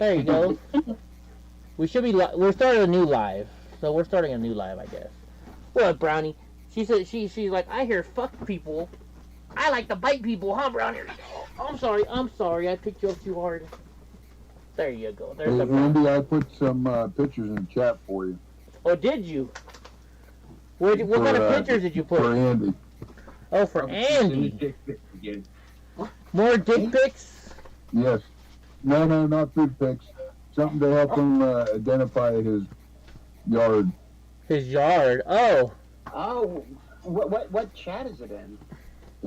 There you go. We should be. We're starting a new live, so we're starting a new live, I guess. What, Brownie? She said she's like, I hear fuck people. I like to bite people, huh, Brownie? Oh, I'm sorry. I picked you up too hard. There you go. There's hey, Andy, I put some pictures in the chat for you. Oh, did you? What kind of pictures did you put? For Andy. Oh, for Andy. More dick pics? Yes. No, not food pics. Something to help him identify his yard. His yard? Oh. Oh, what chat is it in?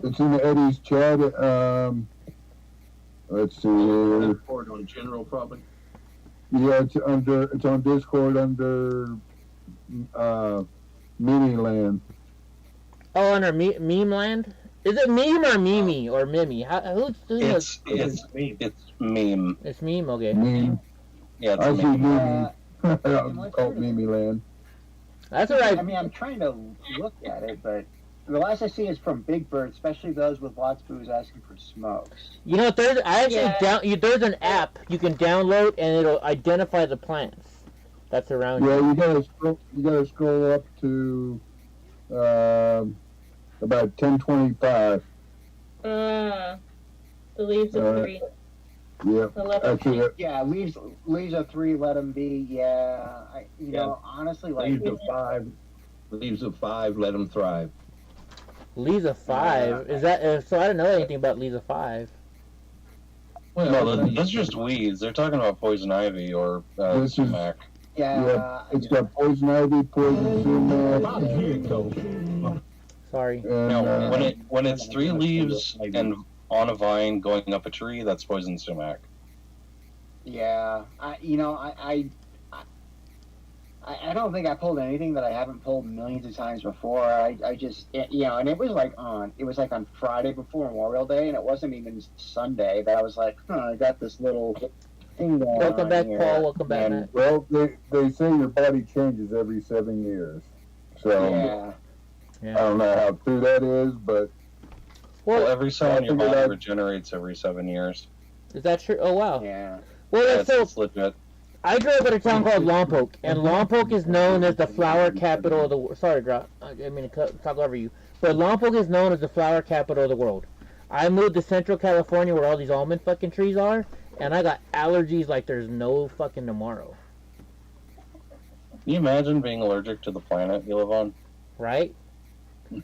It's in Eddie's chat. Let's see here. Discord on general, probably. Yeah, it's on Discord under Mimi Land. Oh, under Meme Land? Is it meme or Mimi or Mimi? It's meme. It's meme, okay. Meme. Yeah, it's I see meme. Mimi. I'll call it Mimi Land. That's alright. I mean, I'm trying to look at it, but the last I see is from Big Bird, especially those with lots of booze asking for smokes. You know, there's an app you can download and it'll identify the plants that's around you. Yeah, you gotta scroll up to about 1025. The leaves of 3. Yeah, actually, Yeah, leaves of 3, let them be. Yeah, you know, honestly, like Leaves of 5. Leaves of 5, let them thrive. Leaves of 5? Is that so? I don't know anything about leaves of 5. Well, that's just weeds. They're talking about poison ivy or sumac. yeah, it's got poison ivy, poison sumac. Sorry. No, when it's 3 leaves and on a vine going up a tree, that's poison sumac. yeah. I don't think I pulled anything that I haven't pulled millions of times before. I just, and it was like on Friday before Memorial Day, and it wasn't even Sunday, but I was like, I got this little thing going Welcome back, here. Paul. Welcome back, Matt. Well, they say your body changes every 7 years. So, I don't know how true that is, but... Well, every cell in your body regenerates every 7 years. Is that true? Oh, wow. Yeah. Well, It's legit. I grew up in a town called Lompoc, and Lompoc is known as the flower capital of the world. Sorry, Drop. I didn't mean to talk over you. But Lompoc is known as the flower capital of the world. I moved to Central California where all these almond fucking trees are, and I got allergies like there's no fucking tomorrow. Can you imagine being allergic to the planet you live on? Right?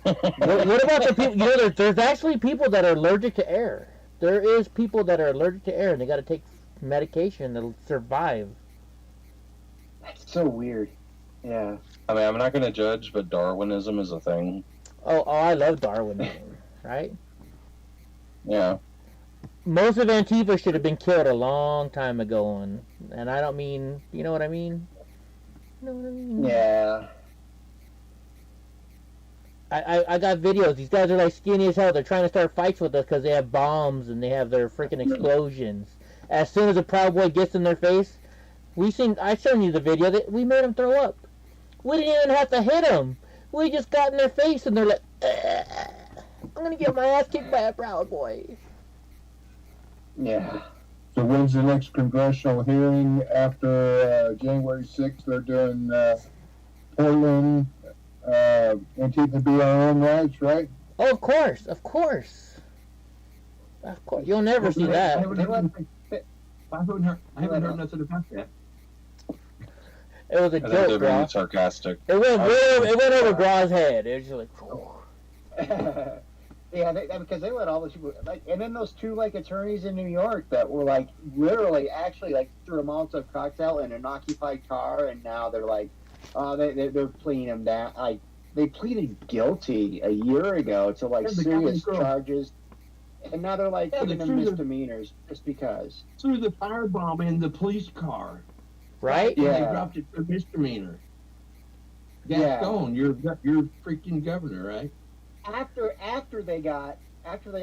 what about the people? You know, there's actually people that are allergic to air. There is people that are allergic to air, and they got to take medication to survive. That's so weird. Yeah. I mean, I'm not going to judge, but Darwinism is a thing. Oh, I love Darwinism, right? Yeah. Most of Antifa should have been killed a long time ago, and I don't mean, you know what I mean? You know what I mean? Yeah. I got videos. These guys are like skinny as hell. They're trying to start fights with us because they have bombs and they have their freaking explosions. As soon as a Proud Boy gets in their face, I showed you the video that we made them throw up. We didn't even have to hit them. We just got in their face and they're like, I'm gonna get my ass kicked by a Proud Boy. Yeah. So when's the next congressional hearing after January 6th? They're doing Portland, Antifa be our own rights, right? Oh, of course. Of course. You'll never see that. I haven't heard nothing about that. It was a joke, bro. Sarcastic. It went over Gra's head. It was just like... Yeah, because they let all those people, like, and then those 2 like attorneys in New York that were like literally actually like threw a Molotov cocktail in an occupied car, and now they're like, they're pleading them down. Like they pleaded guilty a year ago to like serious charges, and now they're like giving them misdemeanors just because. Threw the firebomb in the police car, right? And they dropped it for misdemeanor. Gascon, you're freaking governor, right? After they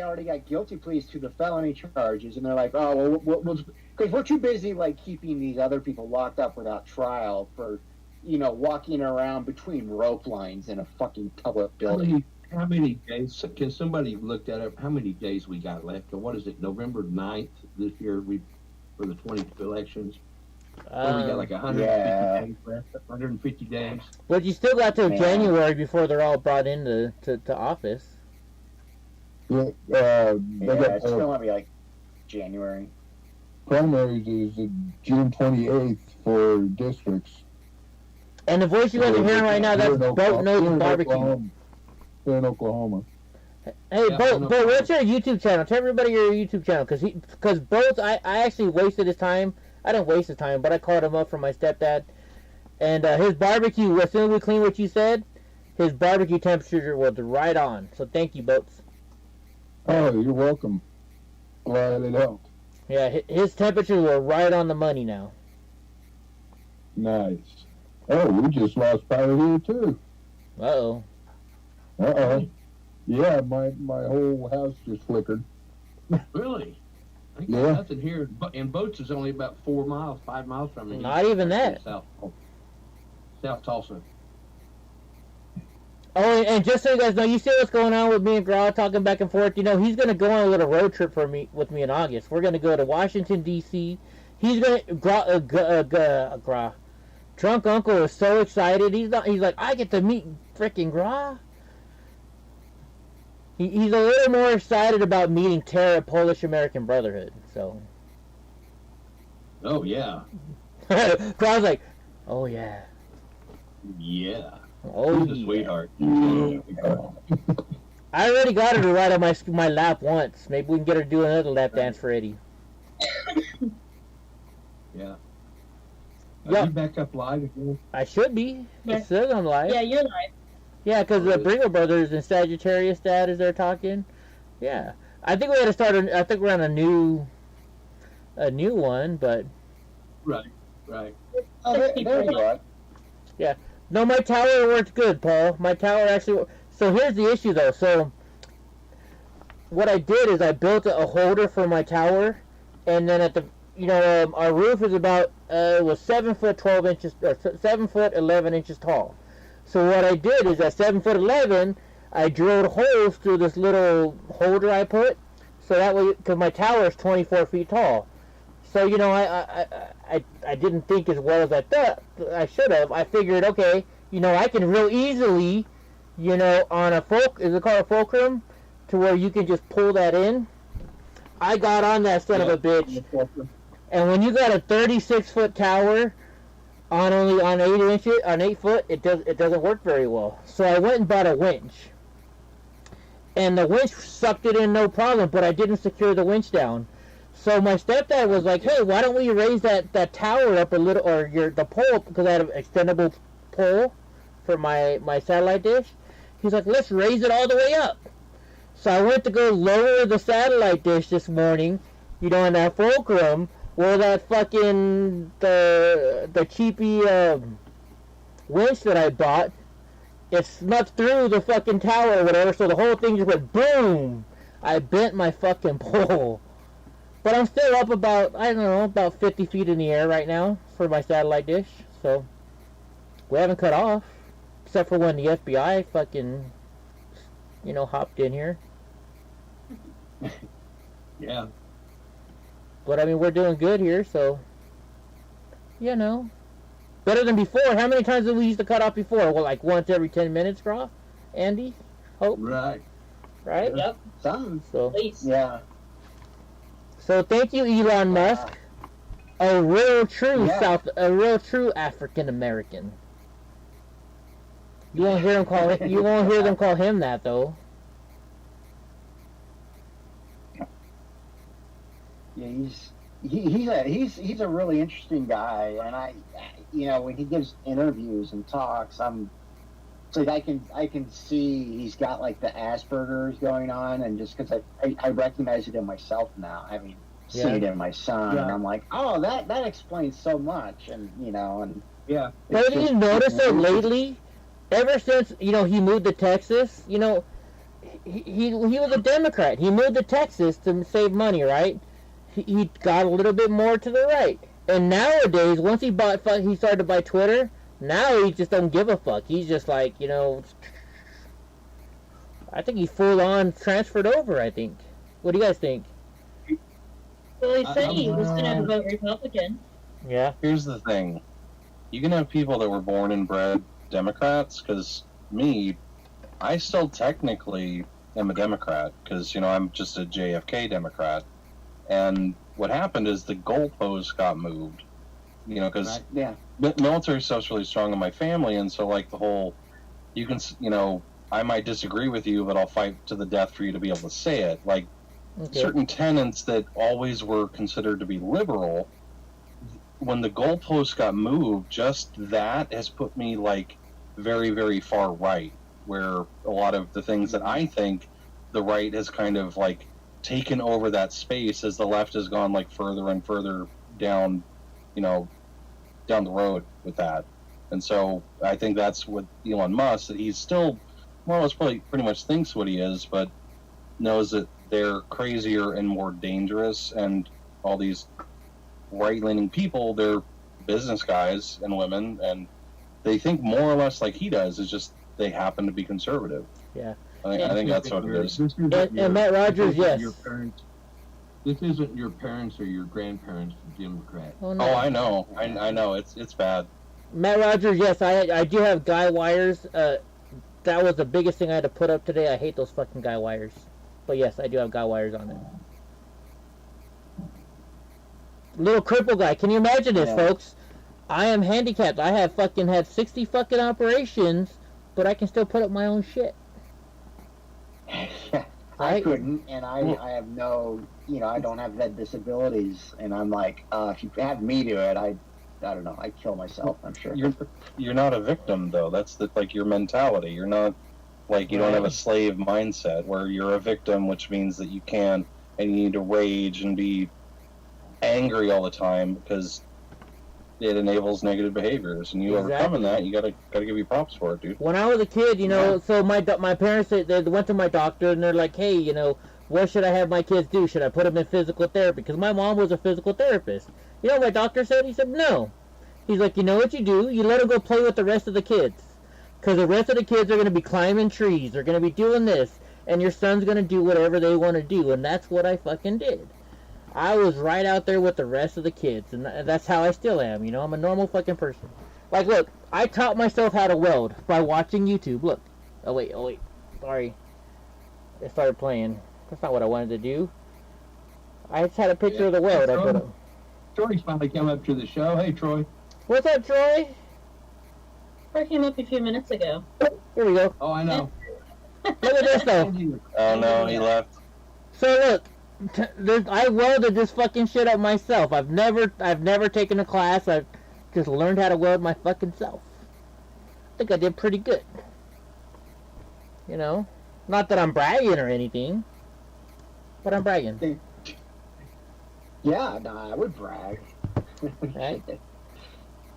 already got guilty pleas to the felony charges, and they're like, oh, well, because we're too busy like keeping these other people locked up without trial for, walking around between rope lines in a fucking public building. How many days? Can somebody look that up? How many days we got left? Or what is it? November 9th this year. for the 20 elections. So we got like 150 Yeah. days left, 150 days. But you still got till Man. January before they're all brought into to office. Yeah, Yeah, they got it's still gonna be like January. primaries is June 28th for districts. And the voice you guys are hearing right now, that's Boat Nose Barbecue. Here in Oklahoma. Hey, Yeah, Boat, what's your YouTube channel? Tell everybody your YouTube channel, because Boat, I actually wasted his time. I didn't waste his time, but I called him up from my stepdad, and his barbecue. As soon as we cleaned what you said, his barbecue temperature was right on. So thank you, Boats. Oh, you're welcome. Glad it helped. Yeah, his temperatures were right on the money now. Nice. Oh, we just lost power here too. Uh-oh. Uh-oh. Yeah, my whole house just flickered. Really? I got Yeah. nothing here. And Boats is only about 5 miles from me. Not even that. South Tulsa. Oh, and just so you guys know, you see what's going on with me and Gra talking back and forth. You know, he's going to go on a little road trip with me in August. We're going to go to Washington, D.C. He's going to... Gra. Drunk Uncle is so excited. He's like, I get to meet freaking Gra. He's a little more excited about meeting Terra Polish American Brotherhood. So... Oh, yeah. Gra's like, oh, yeah. Yeah. Oh, He's a yeah. sweetheart. I already got her to ride on my lap once. Maybe we can get her to do another lap dance for Eddie. Yeah. Are Yeah. you back up live again? I should be. Yeah. It says I'm live. Yeah, you're live. Yeah, because the Bringer Brothers and Sagittarius Dad is there talking. Yeah. I think we had to start. I think we're on a new one, but Right. Oh, there you are. no, my tower worked good, Paul. My tower actually. So here's the issue, though. So what I did is I built a holder for my tower, and then at the our roof is about was 7 foot 12 inches or 7 foot 11 inches tall. So what I did is at 7 foot 11, I drilled holes through this little holder I put, so that way, because my tower is 24 feet tall. So I didn't think as well as I thought I should have. I figured, okay, I can real easily, on a is it called a fulcrum, to where you can just pull that in. I got on that son of a bitch, and when you got a 36-foot tower on 8 foot, it doesn't work very well. So I went and bought a winch, and the winch sucked it in no problem, but I didn't secure the winch down. So my stepdad was like, hey, why don't we raise that tower up a little, or the pole, because I had an extendable pole for my satellite dish. He's like, let's raise it all the way up. So I went to go lower the satellite dish this morning, in that fulcrum, where that fucking, the cheapy winch that I bought, it snuck through the fucking tower or whatever, so the whole thing just went boom. I bent my fucking pole. But I'm still up about 50 feet in the air right now for my satellite dish. So we haven't cut off, except for when the FBI fucking, hopped in here. Yeah. But I mean, we're doing good here, so better than before. How many times did we used to cut off before? Well, like once every 10 minutes, Groff? Andy? Hope? Right. Right? Yep. Something. So, At least. Yeah. so thank you, Elon Musk. A real true African American. You won't hear them call him that though. Yeah, he's a really interesting guy, and I when he gives interviews and talks, it's like I can see he's got like the Asperger's going on, and just because I recognize it in myself now, having seen it in my son, and I'm like, oh, that explains so much, and Yeah. But did you notice it lately? Ever since he moved to Texas, he was a Democrat. He moved to Texas to save money, right? He got a little bit more to the right, and nowadays, once he started to buy Twitter. Now he just don't give a fuck. He's just like, I think he full on transferred over. I think. What do you guys think? Well, he said he was Uh, going to vote Republican. Yeah. Here's the thing. You can have people that were born and bred Democrats, because me, I still technically am a Democrat, because, I'm just a JFK Democrat. And what happened is the goalposts got moved, because Right? Yeah. military stuff's really strong in my family, and so, like, the whole, you can, I might disagree with you, but I'll fight to the death for you to be able to say it. Like, Okay. certain tenets that always were considered to be liberal, when the goalposts got moved, just that has put me like very, very far right, where a lot of the things that I think the right has kind of like taken over that space as the left has gone like further and further down, down the road with that. And so I think that's what Elon Musk, that he's still more or less probably pretty much thinks what he is, but knows that they're crazier and more dangerous, and all these right-leaning people, they're business guys and women, and they think more or less like he does. It's just they happen to be conservative. Yeah. I think that's what it is. And Matt Rogers, yes. This isn't your parents or your grandparents Democrat. Oh, no. Oh, I know. I know. It's bad. Matt Rogers, yes, I do have guy wires. That was the biggest thing I had to put up today. I hate those fucking guy wires. But yes, I do have guy wires on it. Little cripple guy. Can you imagine this, folks? I am handicapped. I have fucking had 60 fucking operations, but I can still put up my own shit. I Right? couldn't, and I have no, I don't have that disabilities, and I'm like, if you had me do it, I don't know, I'd kill myself, I'm sure. You're not a victim, though. That's like your mentality. You're not like, you don't have a slave mindset where you're a victim, which means that you can, and you need to rage and be angry all the time because it enables negative behaviors, and you overcoming that, you gotta give you props for it, dude. When I was a kid, so my parents, they went to my doctor, and they're like, hey, what should I have my kids do? Should I put them in physical therapy? Because my mom was a physical therapist. You know what my doctor said? He said, no. He's like, you know what you do? You let them go play with the rest of the kids. Because the rest of the kids are going to be climbing trees. They're going to be doing this. And your son's going to do whatever they want to do. And that's what I fucking did. I was right out there with the rest of the kids. And that's how I still am. I'm a normal fucking person. Like, look, I taught myself how to weld by watching YouTube. Look. Oh, wait. Sorry. It started playing. That's not what I wanted to do. I just had a picture of the weld I put up. Troy's finally come up to the show. Hey, Troy. What's up, Troy? Troy came up a few minutes ago. Here we go. Oh, I know. Look at this, though. Oh no, he left. So look, I welded this fucking shit up myself. I've never taken a class. I've just learned how to weld my fucking self. I think I did pretty good. Not that I'm bragging or anything, but I'm bragging. Yeah, no, I would brag. Right?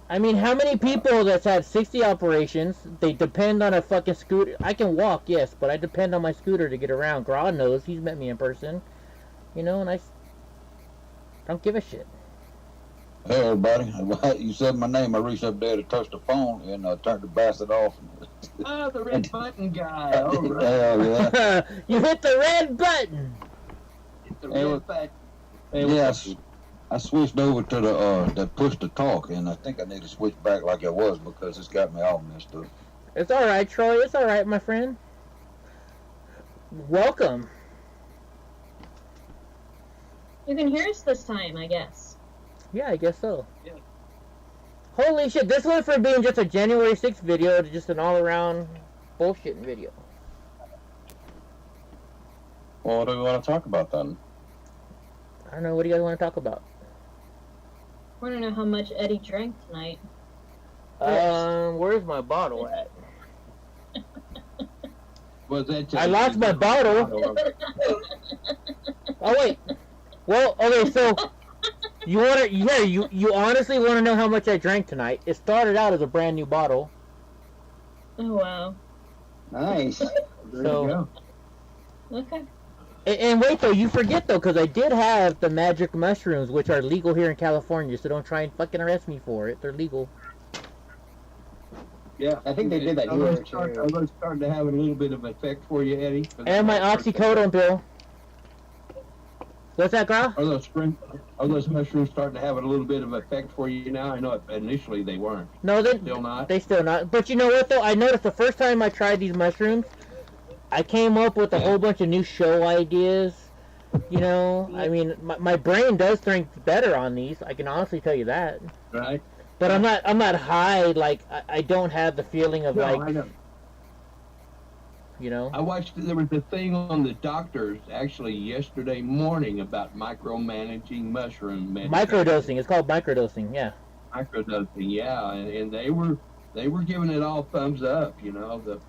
I mean, how many people that's had 60 operations, they depend on a fucking scooter? I can walk, yes, but I depend on my scooter to get around. God knows, he's met me in person. And I don't give a shit. Hey everybody, you said my name, I reached up there to touch the phone and turned the bastard off. Oh, the red button guy. All right. Hell yeah. You hit the red button! Hit the red button. Yes, I switched over to the push to talk, and I think I need to switch back like I was because it's got me all messed up. It's alright, Troy. It's alright, my friend. Welcome. You can hear us this time, I guess. Yeah, I guess so. Yeah. Holy shit, this went from being just a January 6th video to just an all-around bullshit video. Well, what do we want to talk about then? I don't know, what do you guys want to talk about? I want to know how much Eddie drank tonight. Where's my bottle at? Was that I lost my bottle. Oh, wait. Well, okay, so you honestly want to know how much I drank tonight? It started out as a brand new bottle. Oh, wow. Nice. There you go. Okay. And wait, though, you forget, though, because I did have the magic mushrooms, which are legal here in California, so don't try and fucking arrest me for it. They're legal. Yeah, I think they did that Are here, those starting to have a little bit of effect for you, Eddie? And my oxycodone pill. What's that, girl? Are those mushrooms starting to have a little bit of effect for you now? I know initially they weren't. No, they Still not? They still not. But you know what, though? I noticed the first time I tried these mushrooms, I came up with a whole bunch of new show ideas. You know, I mean, my brain does think better on these. I can honestly tell you that. Right. But I'm not high. Like I don't have the feeling of I like, know. you know. I watched. There was a thing on the doctors actually yesterday morning about micromanaging mushroom medication. Microdosing. It's called microdosing. Yeah. Microdosing, yeah, and they were giving it all thumbs up, you know.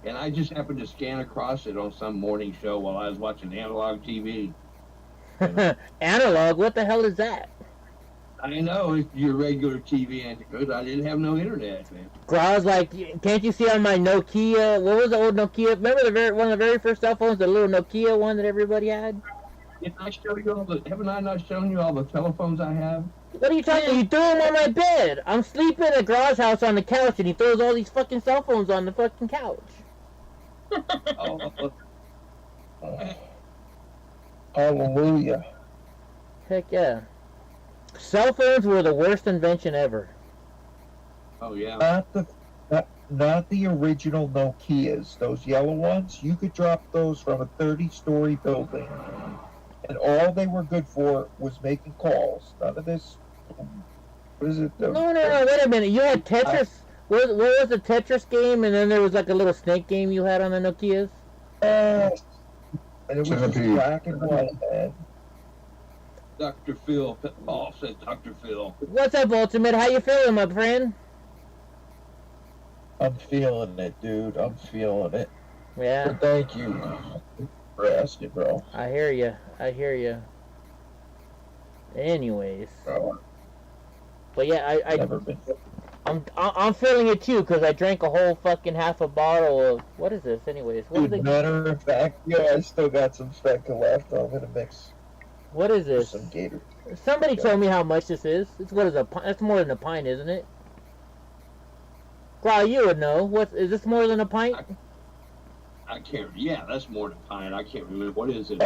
And I just happened to scan across it on some morning show while I was watching analog TV. Analog. What the hell is that? I know it's your regular TV antidote. I didn't have no internet, man. I was like, can't you see on my Nokia? What was the old Nokia? Remember one of the very first cell phones, the little Nokia one that everybody had? Haven't I not shown you all the telephones I have? What are you talking? You threw them on my bed. I'm sleeping at Graw's house on the couch, and he throws all these fucking cell phones on the fucking couch. Oh, Hallelujah. Heck yeah. Cell phones were the worst invention ever. oh yeah. Not the original Nokias, those yellow ones. You could drop those from a 30-story building, and all they were good for was making calls. None of this. What is it? No, wait a minute. You had Tetris. What was the Tetris game? And then there was like a little snake game you had on the Nokias? Yes. And it was just Centipede. black and white, man. Dr. Phil, Paul said Dr. Phil. What's up, Ultimate? How you feeling, my friend? I'm feeling it, dude. I'm feeling it. Yeah, But thank you for asking, bro. I hear you. Anyways, but yeah, Never been. I'm feeling it too because I drank a whole fucking half a bottle of what is this? Anyways, what is Dude, it? matter of fact, yeah, I still got some Svedka left. I'm gonna mix What is this? some Gator. Somebody told me how much this is. It's what is a pint? That's more than a pint, isn't it? Wow, you would know. What is this more than a pint? I can't. Yeah, that's more than fine. I can't remember. What is it?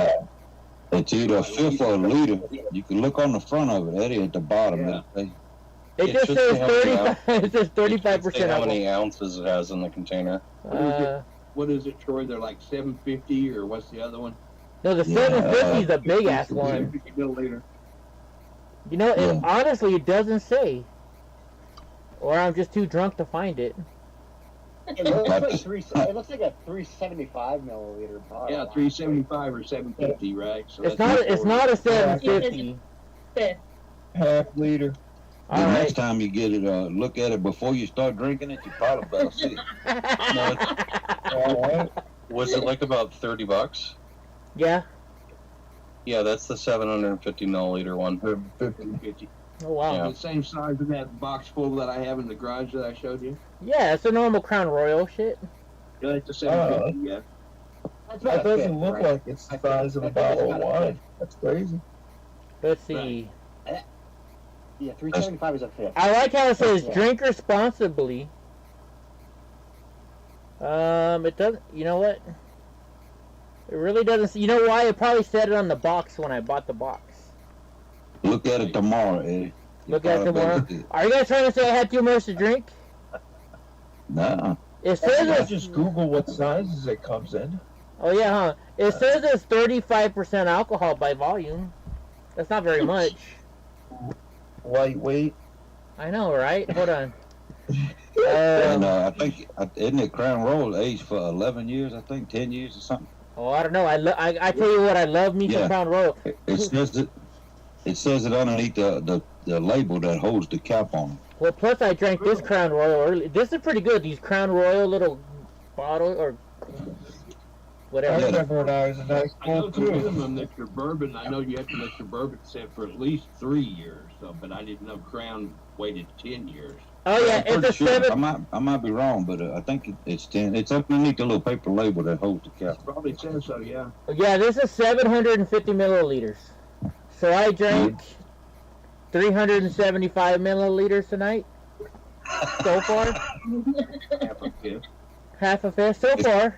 It's either a fifth or a liter. You can look on the front of it, Eddie, at the bottom. Yeah. It It just should says say how many 35. It says 35% Say how alcohol. many ounces it has in the container. What is it, Troy? They're like 750, or what's the other one? No, the Yeah, 750 is a big ass one. 750 milliliter. You know, Yeah. honestly, it doesn't say. Or I'm just too drunk to find it. It looks like it looks like a 375 milliliter bottle. Yeah, 375 or 750, right? So It's that's not. It's not a 750. Yeah, Fifth. Half liter. The All next right. time you get it, look at it before you start drinking it. You probably better see it. All right. Was it like about $30? Yeah. Yeah, that's the 750 milliliter one. 750. Oh wow. Yeah. The same size of that box full that I have in the garage that I showed you. Yeah, it's a normal Crown Royal shit. Yeah, it's a 750. Yeah. That's That about a doesn't fifth, look right? like it's the size of a bottle of wine. That's crazy. Let's see. Yeah, 375 is a fifth. I like how it says Yeah. drink responsibly. It doesn't. You know what? It really doesn't. You know why? It probably said it on the box when I bought the box. Look at it tomorrow, Eddie. You Look at it probably better tomorrow. look at it. Are you guys trying to say I had too much to drink? Nuh-uh. It says I it's. just Google what sizes it comes in. Oh yeah, huh? It says it's 35% alcohol by volume. That's not very much. Lightweight. I know, right? Hold on. And I think, isn't it Crown Royal aged for 11 years, I think, 10 years or something? Oh, I don't know. I tell you what, I love me some Yeah. Crown Royal. It says it underneath the label that holds the cap on it. Well, plus I drank this Crown Royal early. This is pretty good. These Crown Royal little bottle or I whatever. remember when I was in high I know school the too. minimum that your bourbon. I know you have to let your bourbon sit for at least 3 years. So, but I didn't know Crown waited 10 years. Oh yeah, I'm pretty it's a sure. 7. I might be wrong, but I think it's 10. It's underneath the little paper label that holds the cap. Probably says so, yeah. Yeah, this is 750 milliliters. So I drank 375 milliliters tonight. So far, Half a fifth. half a fifth so far.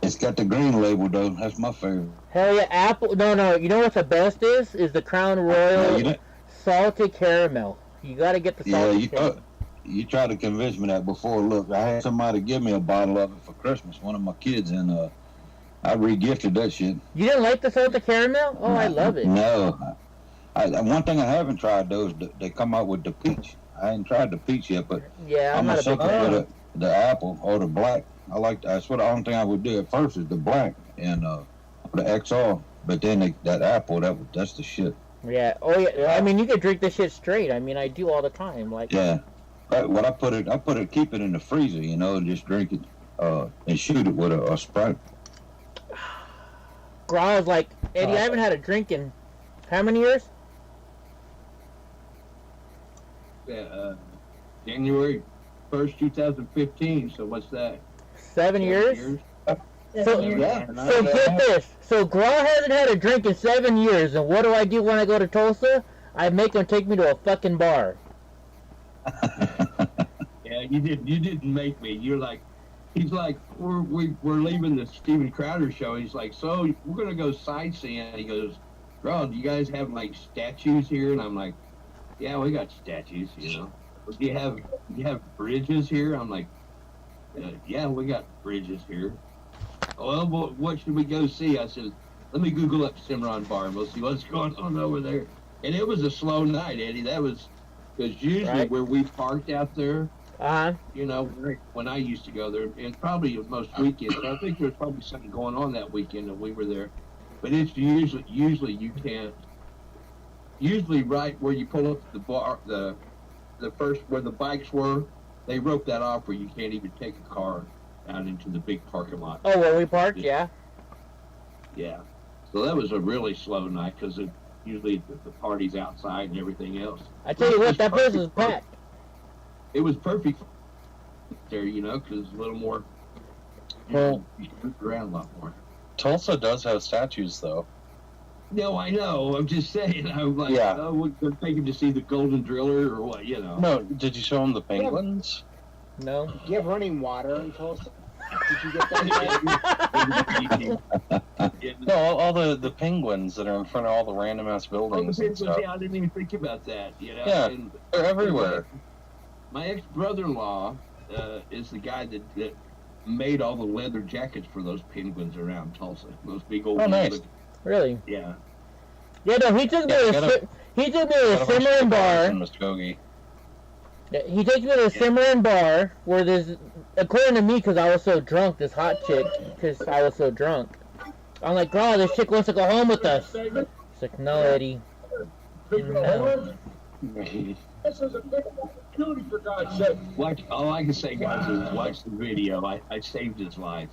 It's got the green label though. That's my favorite. Hell yeah, apple. No. You know what the best is? Is the Crown Royal you know, salted caramel. You gotta get the salted caramel. You tried to convince me that before. Look, I had somebody give me a bottle of it for Christmas. One of my kids, and I re-gifted that shit. You didn't like the salted caramel? Oh, I love it. No. One thing I haven't tried though is they come out with the peach. I ain't tried the peach yet, but yeah, I'm a sucker for the apple or the black. I like that's what the only thing I would do at first is the black and the XR. But then that apple, that's the shit. Yeah. Oh yeah. I mean, you could drink this shit straight. I mean, I do all the time. Like. Yeah. What I keep it in the freezer, you know, and just drink it and shoot it with a Sprite. Gra's like, Eddie, I haven't had a drink in how many years? January 1st, 2015. So what's that? 7 years? So Yeah. get this. So Gra hasn't had a drink in 7 years, and what do I do when I go to Tulsa? I make him take me to a fucking bar. Yeah, you didn't make me. You're like, he's like, we're leaving the Steven Crowder show. He's like, so we're gonna go sightseeing. He goes, bro, do you guys have like statues here? And I'm like, yeah, we got statues, you know. Do you have bridges here? I'm like, yeah, we got bridges here. Well, what should we go see? I said, let me Google up Cimarron Bar and we'll see what's going on over there. And it was a slow night, Eddie. That was because usually where we parked out there, you know, when I used to go there, and probably most weekends, I think there was probably something going on that weekend that we were there. But it's usually you can't. Usually, right where you pull up the bar, the first where the bikes were, they roped that off where you can't even take a car out into the big parking lot. Oh, where we parked, yeah. Yeah. So that was a really slow night because usually the party's outside and everything else. I tell you what, that place was packed. It was perfect there, you know, because a little more. Well, you can move around a lot more. Tulsa does have statues, though. No, I know. I'm just saying. I'm like, oh, we're taking to see the Golden Driller or what, you know. No, did you show them the penguins? No. Do you have running water in Tulsa? Did you get that? No, all the penguins that are in front of all the random ass buildings and stuff. Yeah, I didn't even think about that. You know? Yeah, and they're everywhere. My ex-brother-in-law is the guy that made all the leather jackets for those penguins around Tulsa. Those big old. Oh, nice. Really? Yeah. Yeah, no, he took me to a Cimarron bar. He takes me to a Cimarron bar where there's, according to me, because I was so drunk, this hot chick, because I was so drunk. I'm like, girl, this chick wants to go home with us. She's like, no, Eddie. No. This is a big opportunity, for God's sake. All I can say, guys, is watch the video. I saved his life.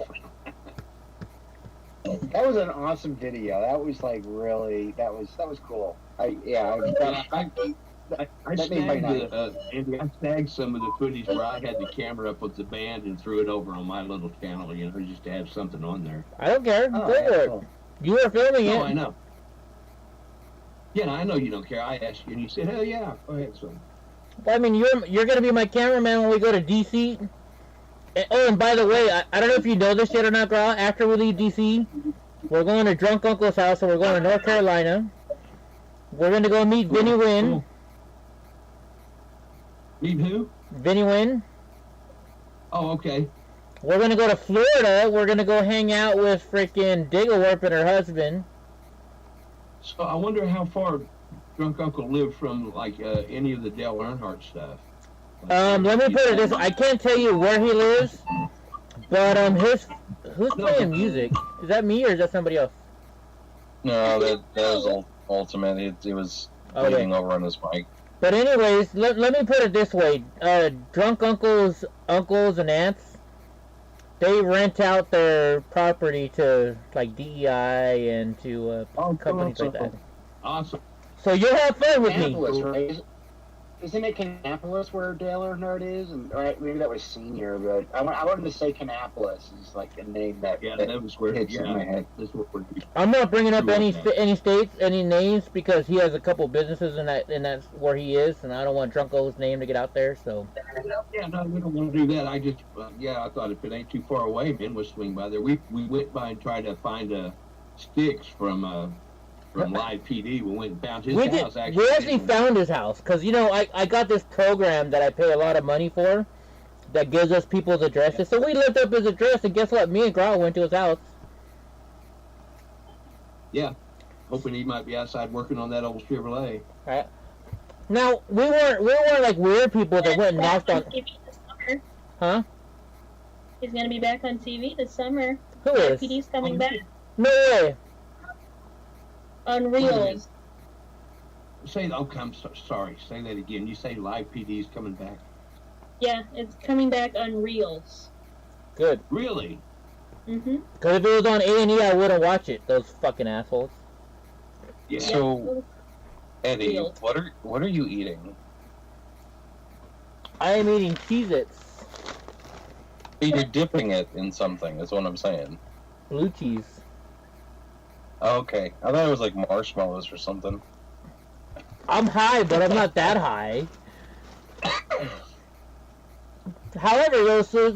That was an awesome video. That was like really. That was cool. I snagged some of the footage where I had the camera up with the band and threw it over on my little channel, you know, just to have something on there. I don't care. Go for it. Cool. You were filming it. No, I know. Yeah, I know you don't care. I asked you, and you said, hell yeah, go ahead, son. Well, I mean, you're going to be my cameraman when we go to D.C. And by the way, I don't know if you know this yet or not, girl. After we leave D.C., we're going to Drunk Uncle's house, so we're going to North Carolina. We're going to go meet Vinny Wynn. Cool. Meet who? Vinny Wynn. Oh, okay. We're going to go to Florida. We're going to go hang out with freaking Digglewarp and her husband. So I wonder how far Drunk Uncle lived from, like, any of the Dale Earnhardt stuff. Let me put it this way. I can't tell you where he lives, but who's playing music? Is that me or is that somebody else? No, that was Ultimate. It was bleeding over on his mic. But anyways, let me put it this way. Drunk uncles and aunts, they rent out their property to, like, DEI and to companies like that. Awesome. So you'll have fun with me. Right? Isn't it Kannapolis where Dale Earnhardt is? And maybe that was Senior, but I wanted to say Kannapolis is like a name that was where hits in my head. I'm not bringing up any states, any names, because he has a couple businesses and that's where he is, and I don't want Drunko's name to get out there. So. Yeah, no, we don't want to do that. I just, I thought if it ain't too far away, man, we'll swing by there. We went by and tried to find sticks from Live PD. We went and found his house. We actually found his house because I got this program that I pay a lot of money for that gives us people's addresses. So we looked up his address, and guess what? Me and Grau went to his house. Yeah, hoping he might be outside working on that old Chevrolet. Right. Now we weren't like weird people that went and knocked on. TV this summer. Huh? He's gonna be back on TV this summer. Who is? PD's coming back No way. on Reels. I'm sorry. Say that again. You say Live PD's coming back. Yeah, it's coming back on Reels. Good. Really? Mm-hmm. Because if it was on A&E, I wouldn't watch it. Those fucking assholes. Yeah. So, Eddie, Real. what are you eating? I am eating Cheez-Its. You're dipping it in something, is what I'm saying. Blue cheese. Oh, okay. I thought it was like marshmallows or something. I'm high, but I'm not that high. However, so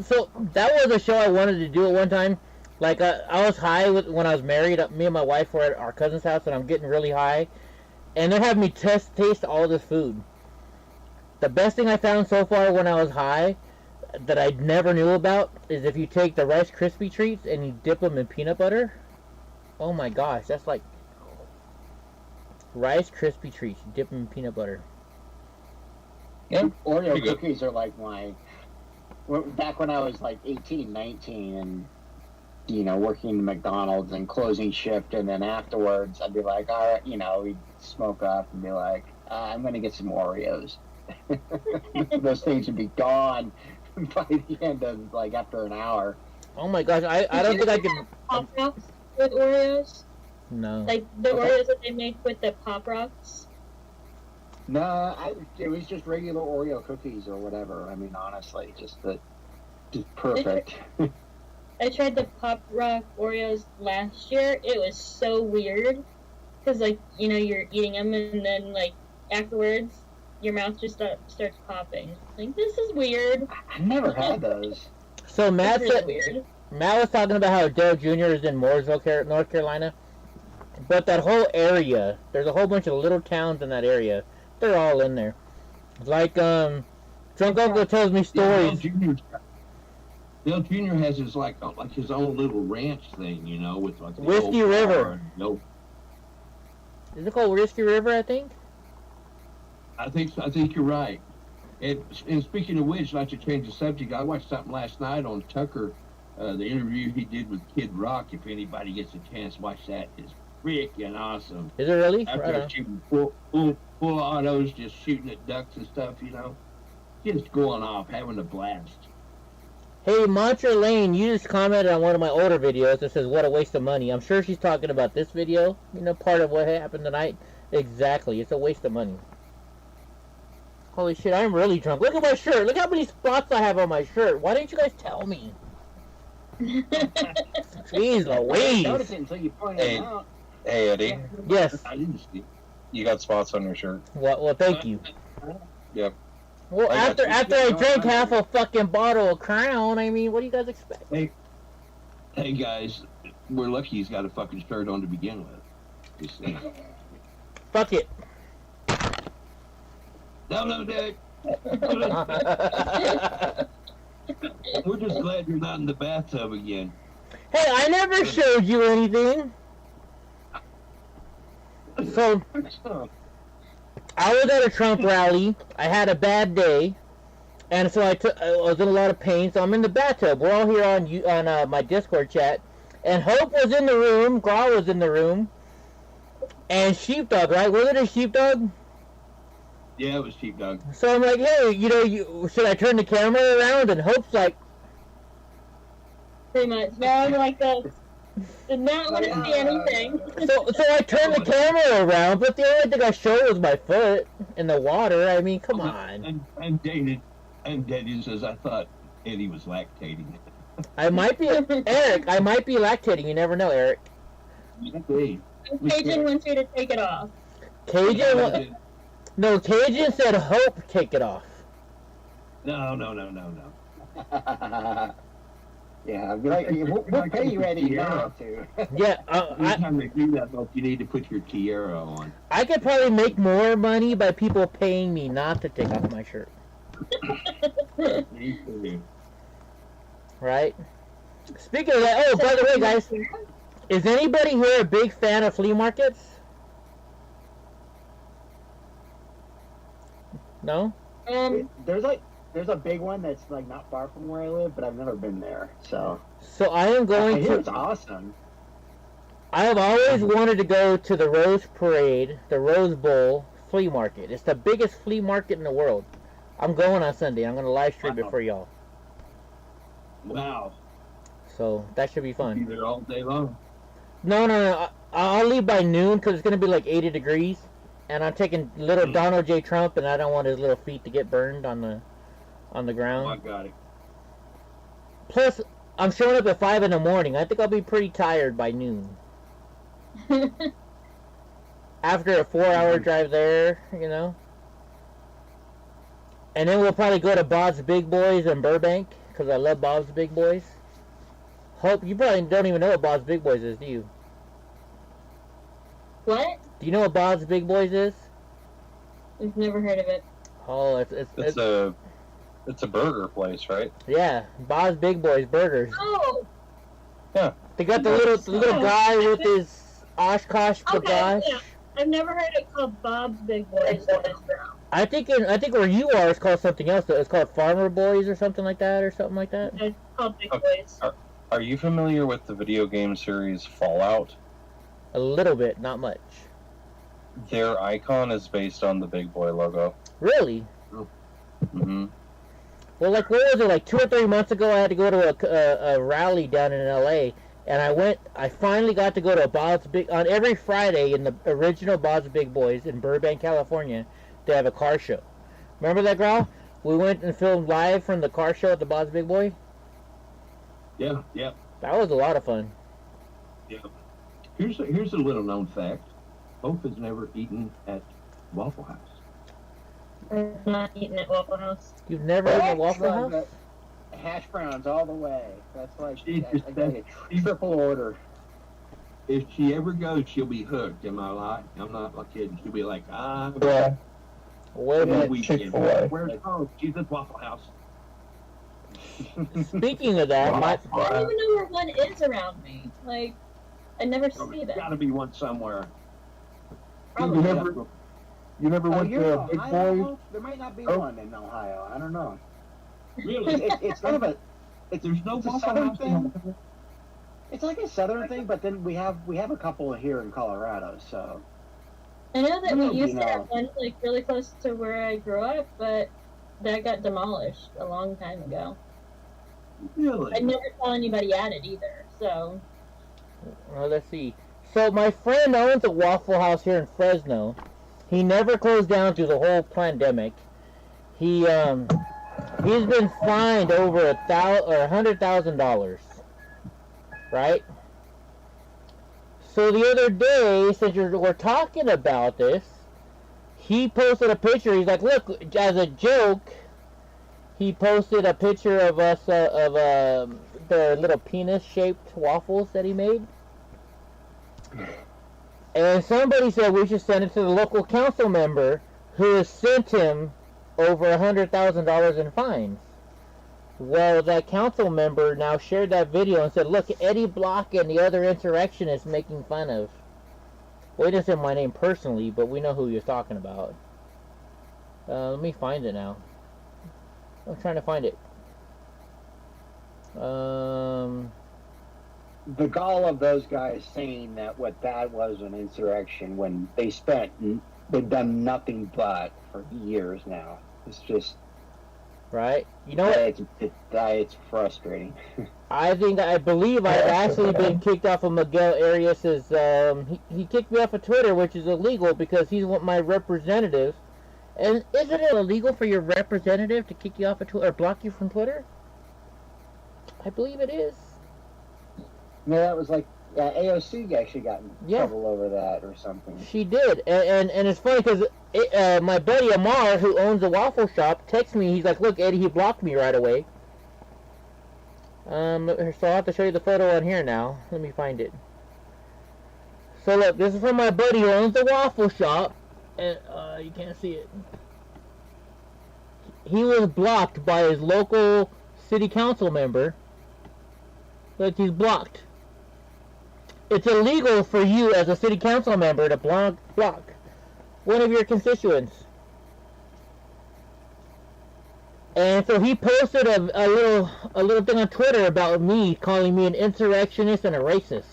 that was a show I wanted to do at one time. Like, I was high when I was married. Me and my wife were at our cousin's house, and I'm getting really high. And they're having me taste all this food. The best thing I found so far when I was high that I never knew about is if you take the Rice Krispie treats and you dip them in peanut butter. Oh my gosh, that's like Rice Krispie treats. You dip them in peanut butter. Yeah, Oreo good. cookies are like back when I was like 18, 19, and working in McDonald's and closing shift, and then afterwards I'd be like, all right, we'd smoke up and be like, I'm gonna get some Oreos. Those things would be gone by the end of after an hour. Oh my gosh, I don't think I can. Pop Rocks with Oreos? No. Like the Oreos that they make with the Pop Rocks? No, it was just regular Oreo cookies or whatever. I mean, honestly, just perfect. I tried the Pop Rock Oreos last year. It was so weird. Because, you're eating them and then, afterwards, your mouth just starts popping. This is weird. I never had those. So Matt It's really weird. Matt was talking about how Dale Jr. is in Mooresville, North Carolina. But that whole area, there's a whole bunch of little towns in that area. They're all in there. Like, Drunk Uncle tells me stories. Dale Jr. has his his own little ranch thing, with the Whiskey old River. car. Is it called Whiskey River, I think? I think you're right. And speaking of which, not to change the subject, I watched something last night on Tucker, the interview he did with Kid Rock. If anybody gets a chance, watch that. It's freaking awesome. Is it really? After Right they're on. shooting full autos, just shooting at ducks and stuff, just going off, having a blast. Hey, Mantra Lane, you just commented on one of my older videos that says, what a waste of money. I'm sure she's talking about this video. Part of what happened tonight. Exactly. It's a waste of money. Holy shit, I'm really drunk. Look at my shirt. Look how many spots I have on my shirt. Why didn't you guys tell me? Jeez I Louise. noticed it until you pointed it out. Hey, Eddie, Yes. I didn't see. you got spots on your shirt. Well, thank you. Yep. Well, I got after you. I drank half a fucking bottle of Crown, I mean, what do you guys expect? Hey guys, we're lucky he's got a fucking shirt on to begin with. Just saying. Fuck it. No, Dick. We're just glad you're not in the bathtub again. Hey, I never showed you anything. So, I was at a Trump rally. I had a bad day, and so I was in a lot of pain. So I'm in the bathtub. We're all here on my Discord chat, and Hope was in the room. Grau was in the room, and Sheepdog, right? Was it a Sheepdog? Yeah, it was Sheepdog. So I'm like, hey, should I turn the camera around? And Hope's like, Pretty much. No, I'm like this. Did not want to see anything. so I turned the camera around, but the only thing I showed was my foot in the water. I mean, come on. I'm dated says I thought Eddie was lactating. I might be Eric. I might be lactating. You never know, Eric. Hey, Cajun wants you to take it off. Cajun said Hope take it off. No. Yeah, I'd be like, we'll pay you, Eddie, not to. Yeah, Anytime they do that, though, you need to put your tiara on. I could probably make more money by people paying me not to take off my shirt. Me too. Right? Speaking of that, oh, by the way, guys, is anybody here a big fan of flea markets? No? There's a big one that's like not far from where I live, but I've never been there. So I am I going hear to. it's awesome. I have always wanted to go to the Rose Parade, the Rose Bowl flea market. It's the biggest flea market in the world. I'm going on Sunday. I'm going to live stream it for y'all. Wow. So that should be Be fun. there all day long. No. I'll leave by noon because it's going to be like 80 degrees. And I'm taking little Donald J. Trump, and I don't want his little feet to get burned on the Oh, ground. I got it. Plus, I'm showing up at 5 in the morning. I think I'll be pretty tired by noon. After a 4-hour drive there, you know. And then we'll probably go to Bob's Big Boys in Burbank, because I love Bob's Big Boys. Hope you probably don't even know what Bob's Big Boys is, do you? What? Do you know what Bob's Big Boys is? I've never heard of it. Oh, It's a burger place, right? yeah, Bob's Big Boys burgers. Oh, They got the little guy with his Oshkosh okay. bagosh. Yeah. I've never heard it called Bob's Big Boys. I think where you are it's called something else. It's called Farmer Boys or something like that, It's called Big Boys. Are you familiar with the video game series Fallout? A little bit, not much. Their icon is based on the Big Boy logo. Really? Mm-hmm. Well, like, what was it, like 2 or 3 months ago, I had to go to a rally down in L.A., and I finally got to go to a Bob's Big, on every Friday in the original Bob's Big Boys in Burbank, California, they have a car show. Remember that, Grau? We went and filmed live from the car show at the Bob's Big Boy? Yeah. That was a lot of fun. Yeah. Here's a little known fact. Hope has never eaten at Waffle House. I've not eaten at Waffle House. You've never eaten at Waffle House? Hash browns all the way. That's like She I just got a triple order. If she ever goes, she'll be hooked. Am I lying? I'm not like kidding. She'll be like, Yeah. Wait a minute. Chick-fil-A. Where's Hope? She's at Waffle House. Speaking of that, I don't even know where one is around me. Like, I never Oh, see there's that. gotta be one somewhere. You never went you're to in Big Ohio? Boys? There might not be Oh. one in Ohio. I don't know. Really? It's kind of a There's no it's a Waffle southern House. thing. It's like a southern thing, but then we have a couple here in Colorado. So I know that we Maybe used to not. have one like really close to where I grew up, but that got demolished a long time ago. Really? I never saw anybody at it either. So well, let's see. So my friend owns a Waffle House here in Fresno. He never closed down through the whole pandemic. He's been fined over $100,000, right? So the other day, since we're talking about this, he posted a picture. He's like, look, as a joke, he posted a picture of us the little penis-shaped waffles that he made. And somebody said we should send it to the local council member who has sent him over $100,000 in fines. Well, that council member now shared that video and said, look, Eddie Block and the other insurrectionists making fun of. Well, he didn't say my name personally, but we know who you're talking about. Let me find it now. I'm trying to find it. the gall of those guys saying that what that was an insurrection when they've done nothing but for years now. It's just right. You know what? It's frustrating. I believe I've actually been kicked off of Miguel Arias's. He kicked me off of Twitter, which is illegal because he's my representative. And isn't it illegal for your representative to kick you off of Twitter or block you from Twitter? I believe it is. Yeah, that was like Yeah, AOC actually got in trouble over that or something. She did, and it's funny because my buddy Amar, who owns a waffle shop, texts me. He's like, "Look, Eddie, he blocked me right away." So I'll have to show you the photo on here now. Let me find it. So look, this is from my buddy who owns the waffle shop, and you can't see it. He was blocked by his local city council member. Look, he's blocked. It's illegal for you as a city council member to block one of your constituents. And so he posted a little thing on Twitter about me, calling me an insurrectionist and a racist.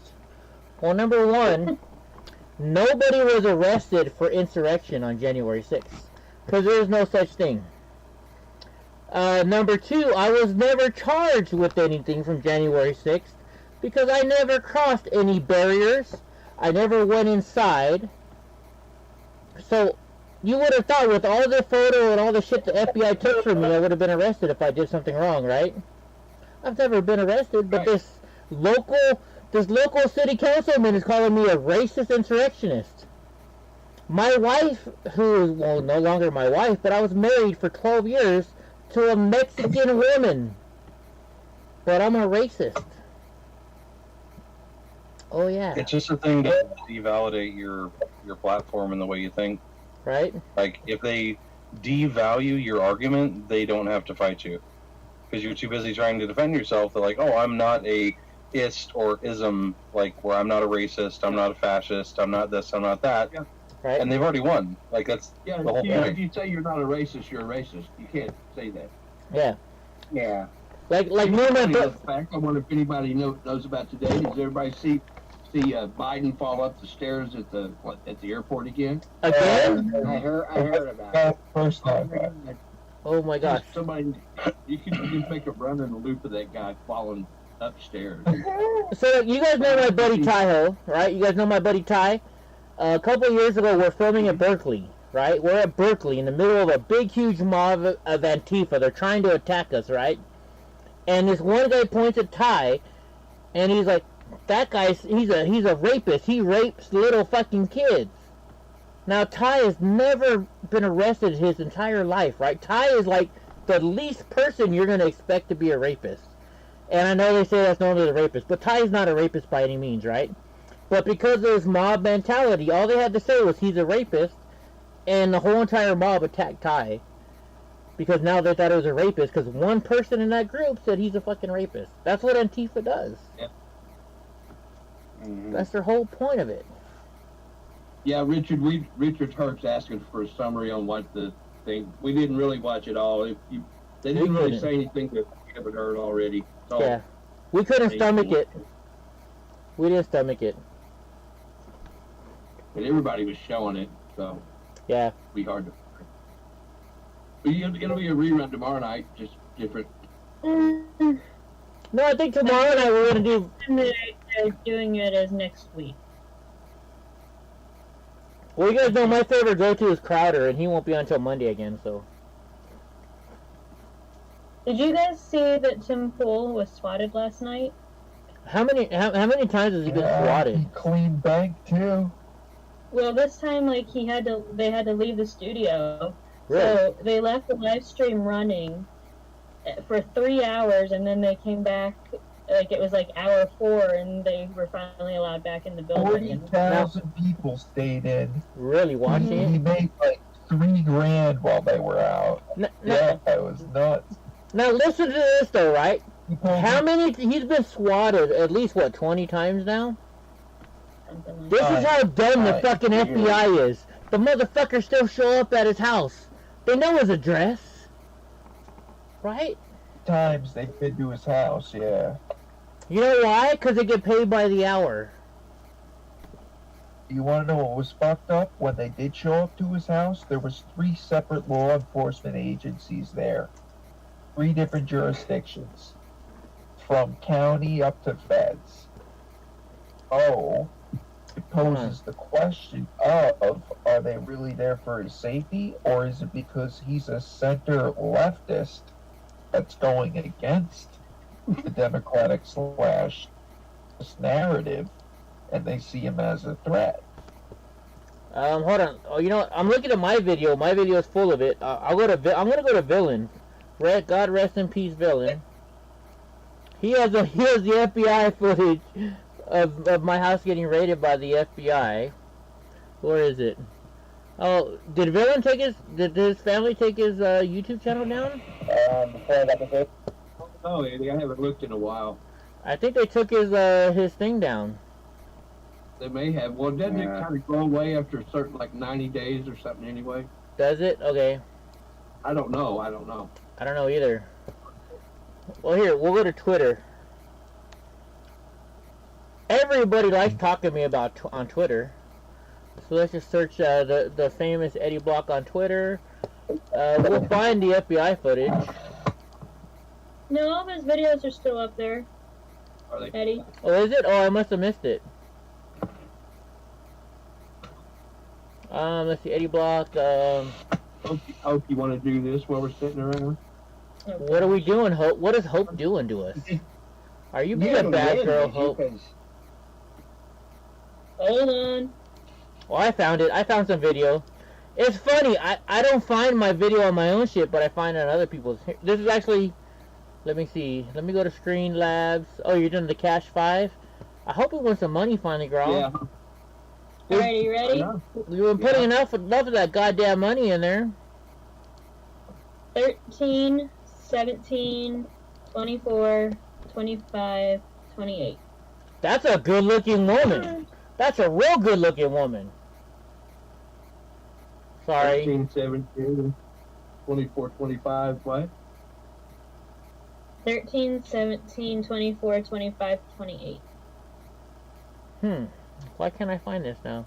Well, number one, nobody was arrested for insurrection on January 6th, because there is no such thing. Number two, I was never charged with anything from January 6th, because I never crossed any barriers. I never went inside. So, you would have thought with all the photo and all the shit the FBI took from me, I would have been arrested if I did something wrong, right? I've never been arrested, but this local city councilman is calling me a racist insurrectionist. My wife, who is, well, no longer my wife, but I was married for 12 years to a Mexican woman. But I'm a racist. Oh, yeah. It's just a thing to devalidate your platform and the way you think. Right? Like, if they devalue your argument, they don't have to fight you. Because you're too busy trying to defend yourself. They're like, oh, I'm not a ist or ism, like, where I'm not a racist, I'm not a fascist, I'm not this, I'm not that. Yeah. Right. And they've already won. Like, that's the whole point. If you say you're not a racist, you're a racist. You can't say that. Yeah. Yeah. Like me and my In fact, I wonder if anybody knows about today. Does everybody see Biden fall up the stairs at the airport again? Again? I heard about it. First time. Oh my gosh. Somebody, you can make a run in the loop of that guy falling upstairs. So you guys know my buddy Ty, right? You guys know my buddy Ty? A couple of years ago, we're filming at Berkeley, right? We're at Berkeley in the middle of a big, huge mob of Antifa. They're trying to attack us, right? And this one guy points at Ty, and he's like, that guy's, he's a rapist. He rapes little fucking kids. Now, Ty has never been arrested his entire life, right? Ty is like the least person you're going to expect to be a rapist. And I know they say that's normally a rapist, but Ty is not a rapist by any means, right? But because of this mob mentality, all they had to say was he's a rapist, and the whole entire mob attacked Ty. Because now they thought it was a rapist, because one person in that group said he's a fucking rapist. That's what Antifa does. Yeah. Mm-hmm. That's their whole point of it. Yeah, Richard Hart's asking for a summary on what the thing. We didn't really watch it all. They didn't really say anything that we haven't heard already. So Yeah. We couldn't stomach it. We didn't stomach it. But everybody was showing it, so Yeah. it'd be hard to. But it's going to be a rerun tomorrow night, just different. Mm, No, I think tomorrow night we're going to do... they're doing it as next week. Well, you guys know my favorite go-to is Crowder, and he won't be on until Monday again, so... Did you guys see that Tim Pool was swatted last night? How many times has he been swatted? He clean bank too. Well, this time, like, they had to leave the studio. Really? So they left the live stream running for 3 hours, and then they came back, like, it was like hour 4, and they were finally allowed back in the building. 40,000 people stayed in. Really watching He it? made like $3,000 while they were out. Yeah, it was nuts. Now listen to this though, right? How He's been swatted at least, what, 20 times now? Something like This is how dumb the Right. fucking FBI is. The motherfuckers still show up at his house. They know his address. Right? times they've been to his house? Yeah. You know why? Because they get paid by the hour. You want to know what was fucked up? When they did show up to his house, there was 3 separate law enforcement agencies there. 3 different jurisdictions. From county up to feds. Oh, it poses the question of, are they really there for his safety? Or is it because he's a center leftist that's going against the Democratic / this narrative and they see him as a threat. Hold on. Oh, you know what? I'm looking at my video. My video is full of it. I'm gonna go to Villain. God rest in peace, Villain. He has the FBI footage of my house getting raided by the FBI. Where is it? Oh, did his family take his YouTube channel down? Before I got the fix. Oh, Eddie, I haven't looked in a while. I think they took his thing down. They may have. Well, doesn't it kind of go away after a certain, like, 90 days or something anyway? Does it? Okay. I don't know. I don't know either. Well, here, we'll go to Twitter. Everybody likes talking to me about on Twitter. So let's just search the famous Eddie Block on Twitter. We'll find the FBI footage. No, all of his videos are still up there. Are they? Eddie. Oh, is it? Oh, I must have missed it. Let's see, Eddie Block. Hope you want to do this while we're sitting around. What are we doing, Hope? What is Hope doing to us? Are you being a bad girl, Hope? Hold on. Well, I found it. I found some video. It's funny. I don't find my video on my own shit, but I find it on other people's. This is actually. Let me see. Let me go to Screen Labs. Oh, you're doing the Cash 5? I hope we win some money finally, girl. Yeah. Alright, you ready? We've been putting enough of that goddamn money in there. 13, 17, 24, 25, 28. That's a good-looking woman. That's a real good-looking woman. Sorry. 13, 17, 24, 25, what? 13, 17, 24, 25, 28. Why can't I find this now?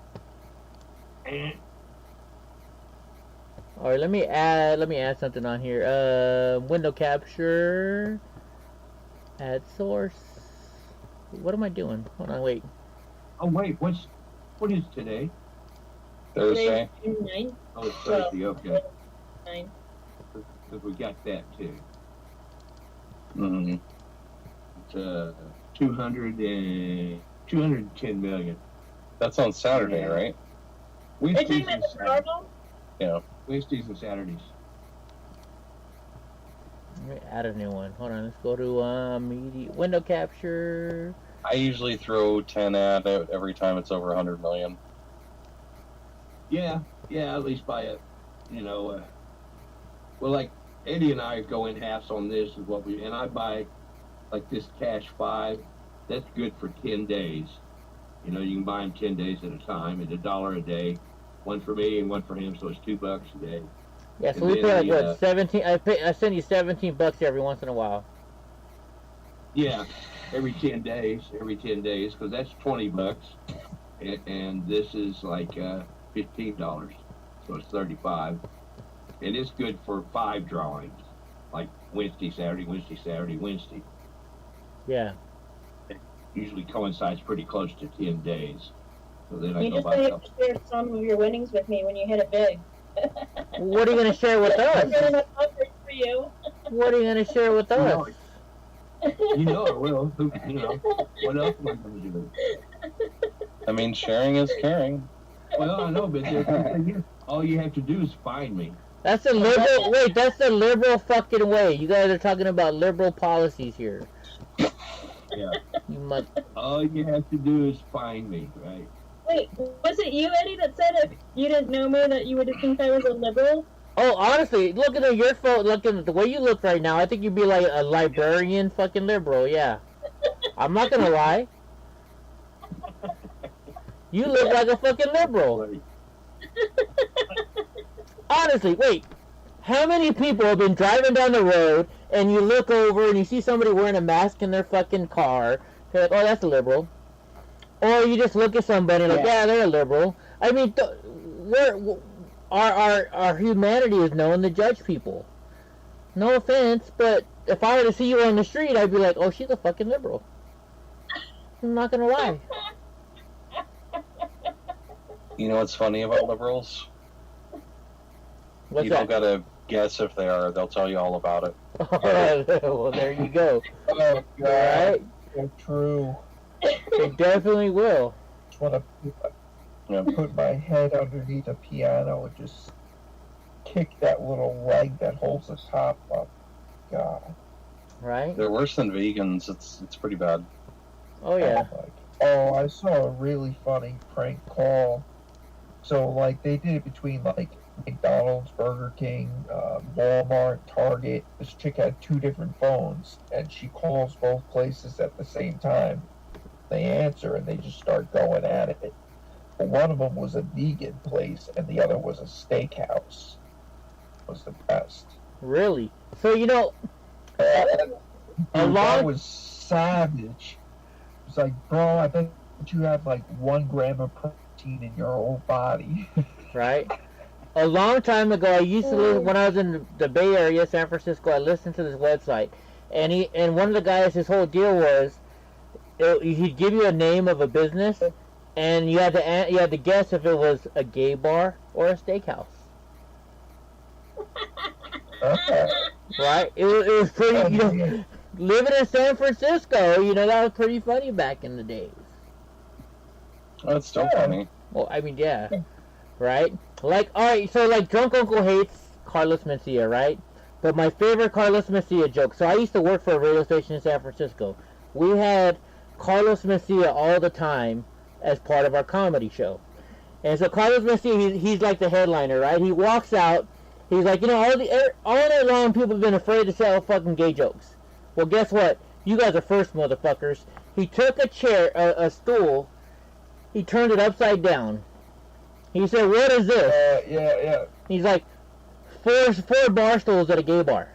Alright, let me add something on here. Window capture. Add source. What am I doing? Hold on, wait. Oh, wait, what is today? Thursday. Today's June 9th. Oh, it's Thursday, okay. 9. Because we got that, too. Mm-hmm. It's 210 million. That's on Saturday, right? Are you Wednesdays talking and about the Saturdays. Starbucks? Yeah. Wednesdays and Saturdays. Let me add a new one. Hold on, let's go to media window capture. I usually throw 10 at it every time it's over 100 million. Yeah, at least by it. Well, like Eddie and I go in halves on this is what and I buy like this Cash 5. That's good for 10 days. You can buy them 10 days at a time at $1 a day. One for me and one for him, so it's $2 a day. Yeah, so And we then pay like what, 17? I send you $17 every once in a while. Yeah, every 10 days, because that's $20, and this is like $15, so it's $35, and it's good for 5 drawings, like Wednesday, Saturday, Wednesday, Saturday, Wednesday. Yeah. It usually coincides pretty close to 10 days, so then I You go just buy have something. to share some of your winnings with me when you hit it big. What are you gonna share with I'm us? getting enough offers for you. What are you gonna share with us? You know it will. What else am I going to do? I mean, sharing is caring. Well, I know, but all you have to do is find me. That's the liberal. Wait, that's the liberal fucking way. You guys are talking about liberal policies here. Yeah. You must. All you have to do is find me, right? Wait, was it you, Eddie, that said if you didn't know me that you would think I was a liberal? Oh, honestly, looking at your phone, looking at the way you look right now, I think you'd be like a librarian fucking liberal. Yeah. I'm not gonna lie. You look like a fucking liberal. Honestly, wait. How many people have been driving down the road and you look over and you see somebody wearing a mask in their fucking car? You're like, oh, that's a liberal. Or you just look at somebody like, yeah, they're a liberal. I mean, our humanity is known to judge people. No offense, but if I were to see you on the street, I'd be like, oh, she's a fucking liberal. I'm not gonna lie. You know what's funny about liberals? What's You that? don't gotta guess if they are. They'll tell you all about it. Well, there you go. Oh, God. Alright? So true. They definitely will. just want to put my head underneath a piano and just kick that little leg that holds the top up. God. Right? They're worse than vegans. It's pretty bad. Oh yeah. Oh, I saw a really funny prank call. So, like, they did it between, like, McDonald's, Burger King, Walmart, Target. This chick had 2 different phones, and she calls both places at the same time. They answer, and they just start going at it. But one of them was a vegan place, and the other was a steakhouse. It was the best. Really? So, you know, That was savage. It's like, bro, I bet you have like 1 gram of protein in your whole body. right? A long time ago, I used to listen, when I was in the Bay Area, San Francisco, I listened to this website. And one of the guys, his whole deal was, he'd give you a name of a business, and you had to guess if it was a gay bar or a steakhouse. Okay. Right? It was pretty, you know, living in San Francisco, you know, that was pretty funny back in the days. That's still funny. Well, I mean, yeah. Right? Like, alright, so like Drunk Uncle hates Carlos Mencia, right? But my favorite Carlos Mencia joke, so I used to work for a radio station in San Francisco. We had Carlos Mencia all the time as part of our comedy show. And so Carlos Mencia, he's like the headliner, right? He walks out, he's like, you know, all night long people have been afraid to sell fucking gay jokes. Well, guess what? You guys are first, motherfuckers. He took a chair, a stool, he turned it upside down. He said, what is this? Yeah. He's like, four bar stools at a gay bar.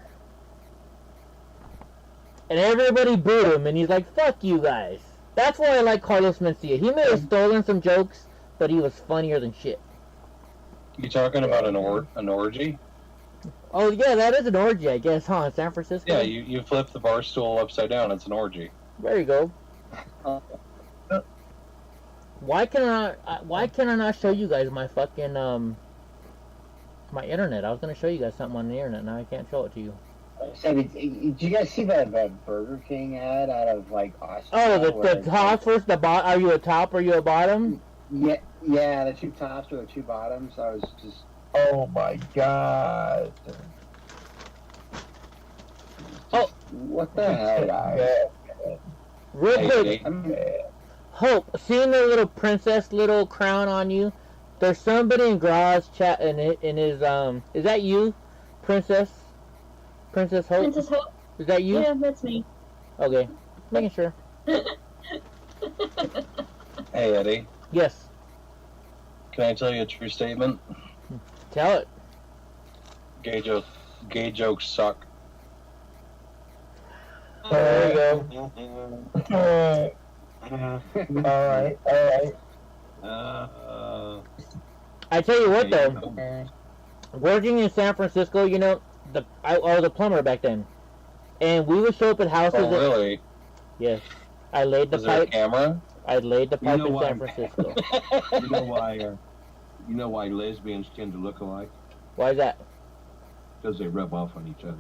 And everybody booed him, and he's like, fuck you guys. That's why I like Carlos Mencia. He may have stolen some jokes, but he was funnier than shit. You talking about an orgy? Oh, yeah, that is an orgy, I guess, huh, in San Francisco? Yeah, you flip the bar stool upside down, it's an orgy. There you go. Why can I not show you guys my fucking, my internet? I was going to show you guys something on the internet, now I can't show it to you. So did you guys see that Burger King ad out of, like, Austria? Oh, the top versus the bottom? Are you a top or are you a bottom? Yeah, the 2 tops or the 2 bottoms. I was just... Oh my god. Oh. What the hell, guys? Real quick, Hope, seeing the little princess little crown on you, there's somebody in Graz chat in his is that you, Princess Hope? Princess Hope? Is that you? Yeah, that's me. Okay, making sure. Hey, Eddie. Yes. Can I tell you a true statement? Tell it. Gay jokes suck. There you go. Alright. I tell you what though, working in San Francisco, you know, I was a plumber back then, and we would show up at houses. Oh, really? Yes, I laid the Was there a pipe. camera? I laid the pipe You know in why? San Francisco. You know why lesbians tend to look alike? Why is that? Because they rub off on each other.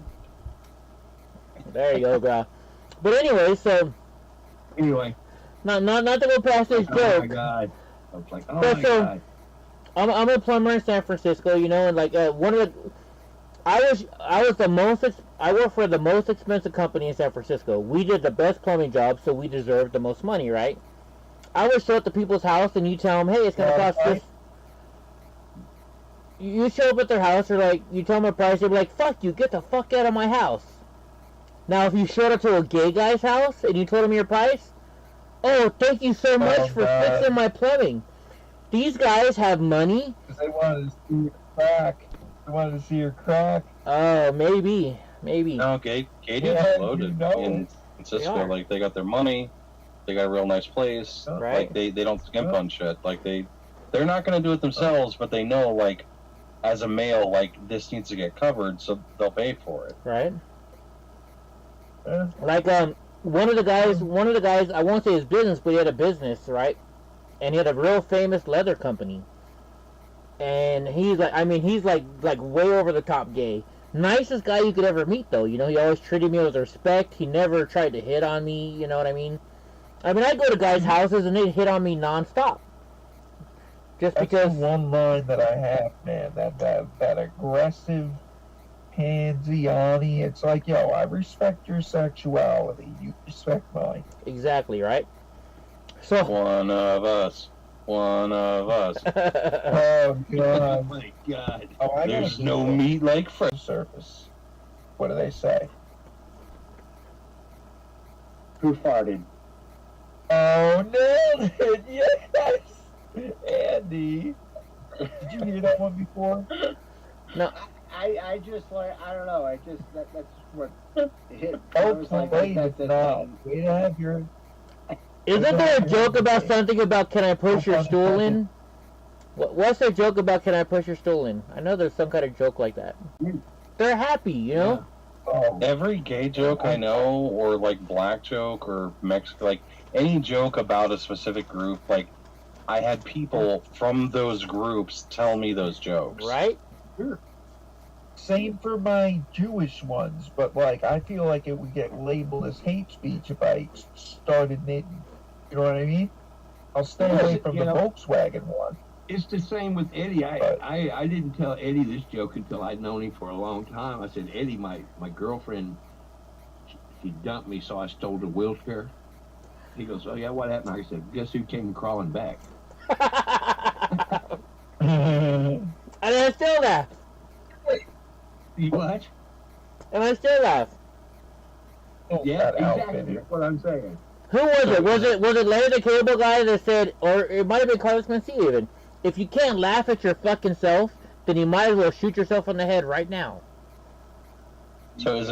There you go, bro. But anyway, so Anyway. not to go past this Oh joke. my god. I was like, oh But my so, god. I'm a plumber in San Francisco, you know, and like one of the, I worked for the most expensive company in San Francisco. We did the best plumbing job, so we deserved the most money, right? I would show up to people's house and you tell them, hey, it's gonna cost this. You show up at their house, or like you tell them a price, they'll be like, fuck you, get the fuck out of my house. Now, if you showed up to a gay guy's house and you told him your price, oh, thank you so much for fixing my plumbing. These guys have money. Because they wanted to see your crack. They wanted to see your crack. Oh, maybe. No, gay dudes Yeah, loaded you know. in Cisco. Like, they got their money, they got a real nice place. Right. Like, they don't skimp on shit. Like, they're not going to do it themselves, but they know, like, as a male, like, this needs to get covered, so they'll pay for it. Right. Like one of the guys, I won't say his business, but he had a business, right? And he had a real famous leather company. And he's like way over the top gay. Nicest guy you could ever meet, though. You know, he always treated me with respect. He never tried to hit on me. You know what I mean? I'd go to guys' houses and they'd hit on me nonstop. Just That's because. the one line that I have, man. That aggressive, handsy-on-y. It's like, yo, I respect your sexuality. You respect mine. Exactly, right? So. One of us. One of us. Oh, Oh God. my God. Oh, I There's gotta no do meat like fresh. the surface. What do they say? Who farted? Oh, nailed it! Yes! Andy! Did you hear that one before? I just like I don't know. I just that's what hit. I Oh, was like, wait, that's it's not. Way to have your... Isn't there a joke about something about can I push your stool in? What's the joke about can I push your stool in? I know there's some kind of joke like that. They're happy, you know? Oh, Every gay joke I know, or like black joke, or Mexican, like any joke about a specific group, like I had people from those groups tell me those jokes. Right? same for my Jewish ones, but like I feel like it would get labeled as hate speech if I started knitting. You know what I mean? I'll stay away from the Volkswagen one. It's the same with Eddie. I didn't tell Eddie this joke until I'd known him for a long time. I said, Eddie, my girlfriend, she dumped me, so I stole the wheelchair. He goes, oh yeah, what happened? I said, guess who came crawling back? And I still laugh. You what? And I still laugh. Yeah, exactly. Outfit. That's what I'm saying. Who was it? Was it Larry the Cable Guy that said, or it might have been Carlos Mencia even, if you can't laugh at your fucking self, then you might as well shoot yourself in the head right now. So is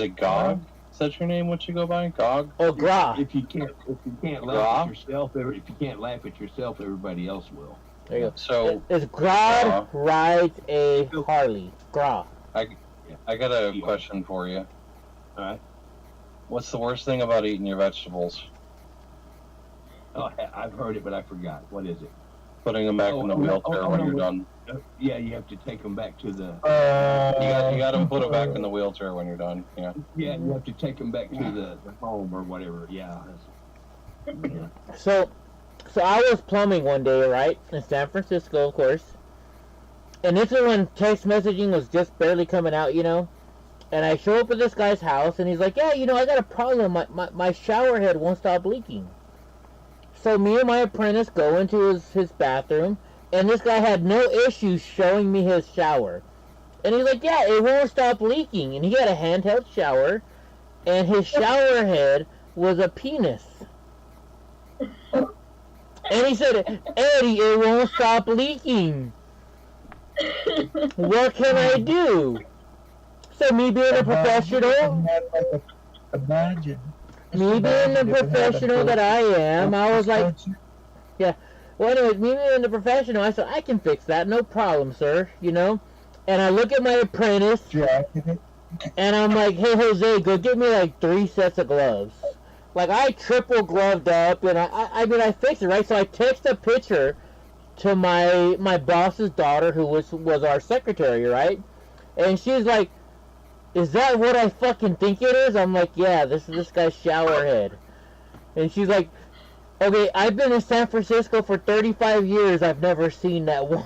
it Gog? Is that your name? What you go by? Gog? Oh, Gra. If you can't laugh at yourself, if you can't laugh at yourself, everybody else will. There you go. So It's Gra rides a Harley. Gra. I got a question for you. All right. What's the worst thing about eating your vegetables? Oh, I've heard it, but I forgot. What is it? Putting them back in the wheelchair when you're done. Yeah, you have to take them back to the. You got to put it back in the wheelchair when you're done. Yeah. Yeah, you have to take them back to the home or whatever. Yeah. So I was plumbing one day, right, in San Francisco, of course. And this is when text messaging was just barely coming out, you know. And I show up at this guy's house, and he's like, yeah, you know, I got a problem. My shower head won't stop leaking. So me and my apprentice go into his bathroom, and this guy had no issues showing me his shower. And he's like, yeah, it won't stop leaking. And he had a handheld shower, and his shower head was a penis. And he said, Eddie, it won't stop leaking. What can I do? So me being a professional, Imagine. me being the professional that I am, I was like, yeah. Well, anyways, me being the professional, I said, I can fix that, no problem, sir, you know? And I look at my apprentice, and I'm like, hey, Jose, go get me like 3 sets of gloves. Like, I triple gloved up, and I mean, I fixed it, right? So I text a picture to my boss's daughter, who was our secretary, right? And she's like, is that what I fucking think it is? I'm like, yeah, this is this guy's shower head. And she's like, okay, I've been in San Francisco for 35 years. I've never seen that one.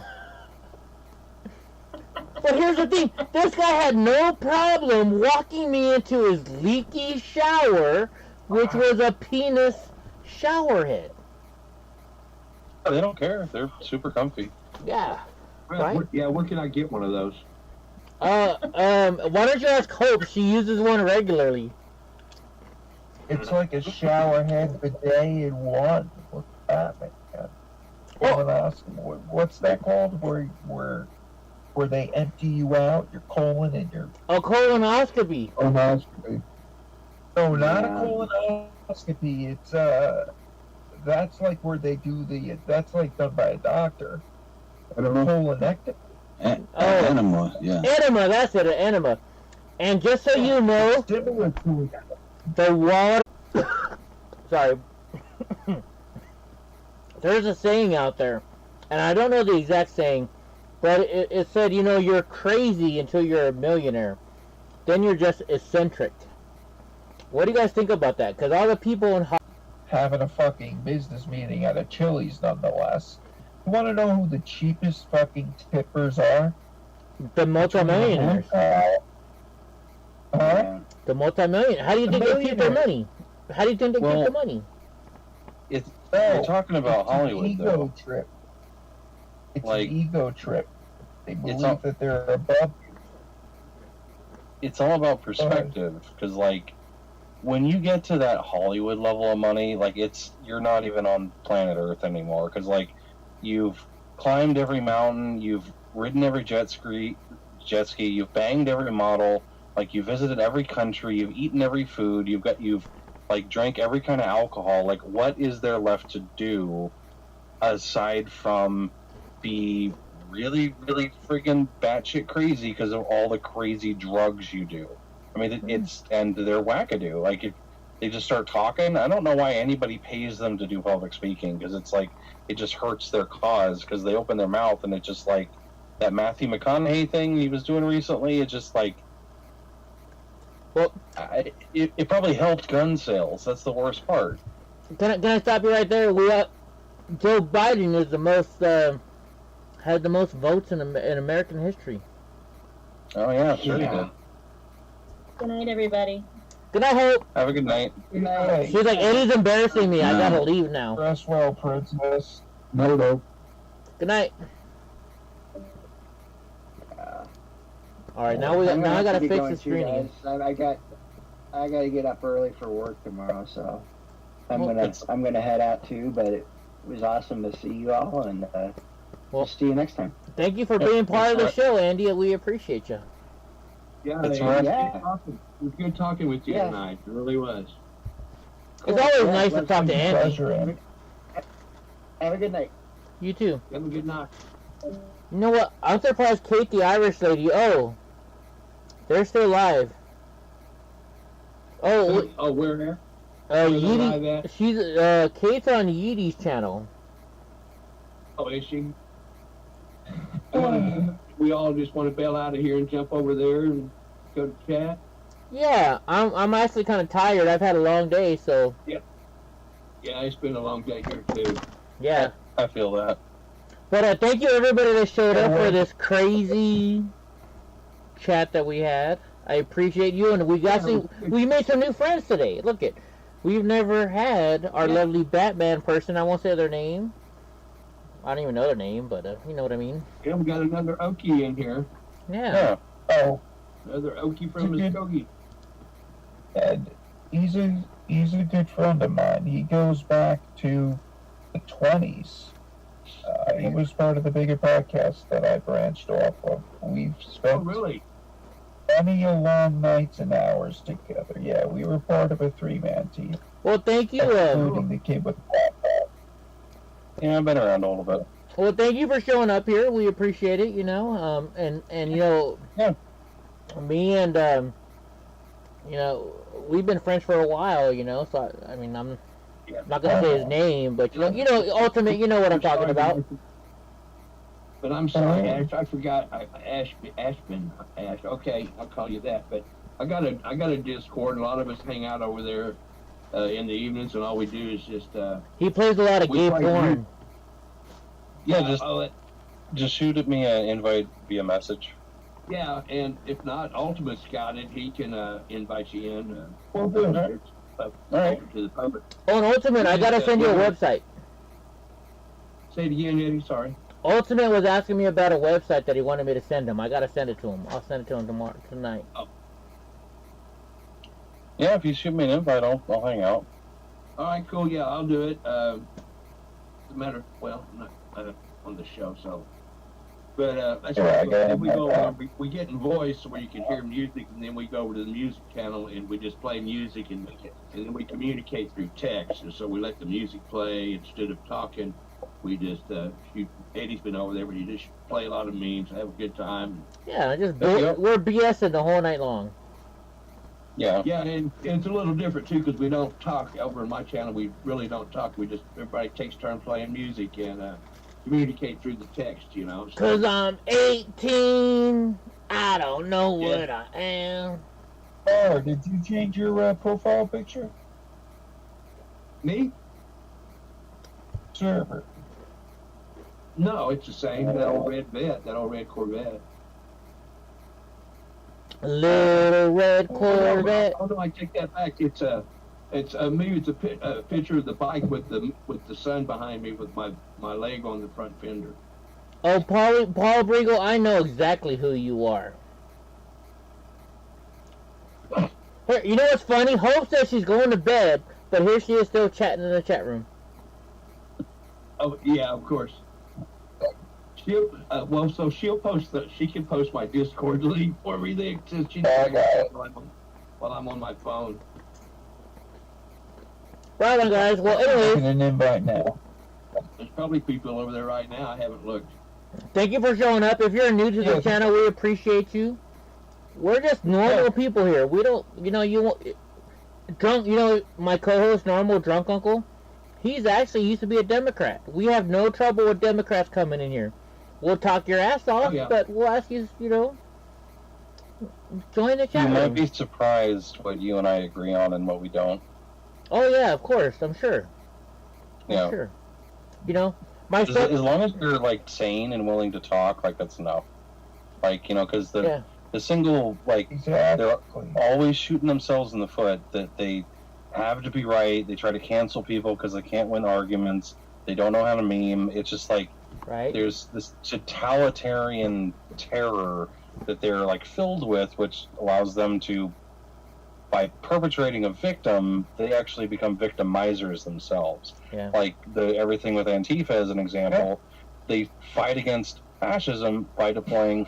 But here's the thing. This guy had no problem walking me into his leaky shower, which was a penis shower head. They don't care. They're super comfy. Yeah. Right? Yeah, where can I get one of those? Why don't you ask Hope? She uses one regularly. It's like a shower head bidet in one. What's that, man? Colonoscopy. What's that called? Where they empty you out, your colon and your... A colonoscopy. Colonoscopy. No, not a colonoscopy. It's that's like where they do that's like done by a doctor. I don't know. Colonectomy. Enema, yeah. Enema, that's it, an enema. And just so you know, Similar to the water... Sorry. There's a saying out there, and I don't know the exact saying, but it said, you know, you're crazy until you're a millionaire. Then you're just eccentric. What do you guys think about that? Because all the people in... having a fucking business meeting at a Chili's, nonetheless. You want to know who the cheapest fucking tippers are? The multimillionaires. Huh? The multimillionaires. How do you think they keep their money? How do you think they keep the money? You're talking about Hollywood, ego though. Trip. It's Like, an ego trip. They believe all- that they're above you. It's all about perspective, because like when you get to that Hollywood level of money, like you're not even on planet Earth anymore, because like you've climbed every mountain, you've ridden every jet ski, you've banged every model, like you visited every country, you've eaten every food, you've like drank every kind of alcohol. Like, what is there left to do aside from be really, really friggin' batshit crazy because of all the crazy drugs you do? I mean, and they're wackadoo. Like, if they just start talking, I don't know why anybody pays them to do public speaking, because it's like, it just hurts their cause, because they open their mouth and it's just like that Matthew McConaughey thing he was doing recently. It's just like, well, it probably helped gun sales. That's the worst part. Can I stop you right there? Joe Biden is the most had the most votes in American history. Oh yeah, sure he did. Good night, everybody. Good night, Hope. Have a good night. Good night. She's like, Eddie's embarrassing me. I gotta leave now. Rest well, princess. No. Good night. All right, now I gotta fix the screening. I gotta get up early for work tomorrow, so I'm gonna head out too. But it was awesome to see you all, and we'll see you next time. Thank you for being part of the show, Andy. We appreciate you. Yeah, That's it right. was good talking with you tonight. It really was. It's always nice to talk to Andy. Pleasure, Andy. Have a good night. You too. Have a good night. You know what? I'm surprised Kate, the Irish lady. Oh, they're still live. Oh, where there? Yeetie. She's Kate's on Yeetie's channel. Oh, is she? We all just want to bail out of here and jump over there and go to chat. Yeah, I'm actually kind of tired. I've had a long day, so. Yeah, it's been a long day here too. Yeah. I feel that. But thank you everybody that showed up for this crazy chat that we had. I appreciate you, and we made some new friends today. Look it, we've never had our lovely Batman person. I won't say their name. I don't even know their name, but you know what I mean. Yeah, we got another Okie in here. Yeah. Oh, Another Okie from Muskogee. and he's a good friend of mine. He goes back to the 20s. He was part of the bigger podcast that I branched off of. We've spent many a long nights and hours together. Yeah, we were part of a 3-man team. Well, thank you. Including the kid with the backpack. Yeah, I've been around a little bit. Well, thank you for showing up here. We appreciate it. You know, and you know, me and you know, we've been friends for a while. You know, so I mean, I'm not gonna say his name, but you know, Ultimate. You know what I'm talking about. But I'm sorry, Ash. I forgot. Ashman. Okay, I'll call you that. But I got a Discord. A lot of us hang out over there in the evenings, and all we do is just. He plays a lot of gay porn. Yeah, just shoot at me an invite via message. Yeah, and if not, Ultimate's got it. He can invite you in. We'll do it. All right. To the public. Oh, and Ultimate, I gotta send you a website. Say it again, Eddie. Sorry. Ultimate was asking me about a website that he wanted me to send him. I gotta send it to him. I'll send it to him tonight. Oh. Yeah, if you shoot me an invite, I'll hang out. All right, cool. Yeah, I'll do it. Doesn't matter. Well, I'm not on the show, so. But that's right. Then we go on. We get in voice where you can hear music, and then we go over to the music channel and we just play music, and then we communicate through text. And so we let the music play instead of talking. We just shoot. Eddie's been over there, but you just play a lot of memes, have a good time. Yeah, we're BSing the whole night long. Yeah. Yeah, and it's a little different too because we don't talk over on my channel. We really don't talk. We just everybody takes turn playing music and communicate through the text, you know. So. 'Cause I'm 18, I don't know what I am. Oh, did you change your profile picture? Me? Server. No, it's the same. That old red vet, that old red Corvette. Little red Corvette. Oh no, I take that back. It's maybe it's a picture of the bike with the sun behind me with my leg on the front fender. Oh, Paul Briegel, I know exactly who you are. Here, you know what's funny? Hope says she's going to bed, but here she is still chatting in the chat room. Oh yeah, of course. She'll post she can post my Discord link for me there since she while I'm on my phone. Right on, guys. Well, anyways, an invite now. There's probably people over there right now. I haven't looked. thank you for showing up. If you're new to the channel, we appreciate you. We're just normal people here. We don't, drunk. My co-host, Normal Drunk Uncle. He's actually used to be a Democrat. We have no trouble with Democrats coming in here. We'll talk your ass off, but we'll ask you, join the chat You room. might be surprised what you and I agree on and what we don't. Oh yeah, of course, I'm sure. Yeah. Sure. As long as you're like sane and willing to talk, like that's enough. Like because the single they're always shooting themselves in the foot that they have to be right. They try to cancel people because they can't win arguments. They don't know how to meme. It's just like there's this totalitarian terror that they're like filled with, which allows them to, by perpetrating a victim, they actually become victimizers themselves. Yeah. Like everything with Antifa as an example, they fight against fascism by deploying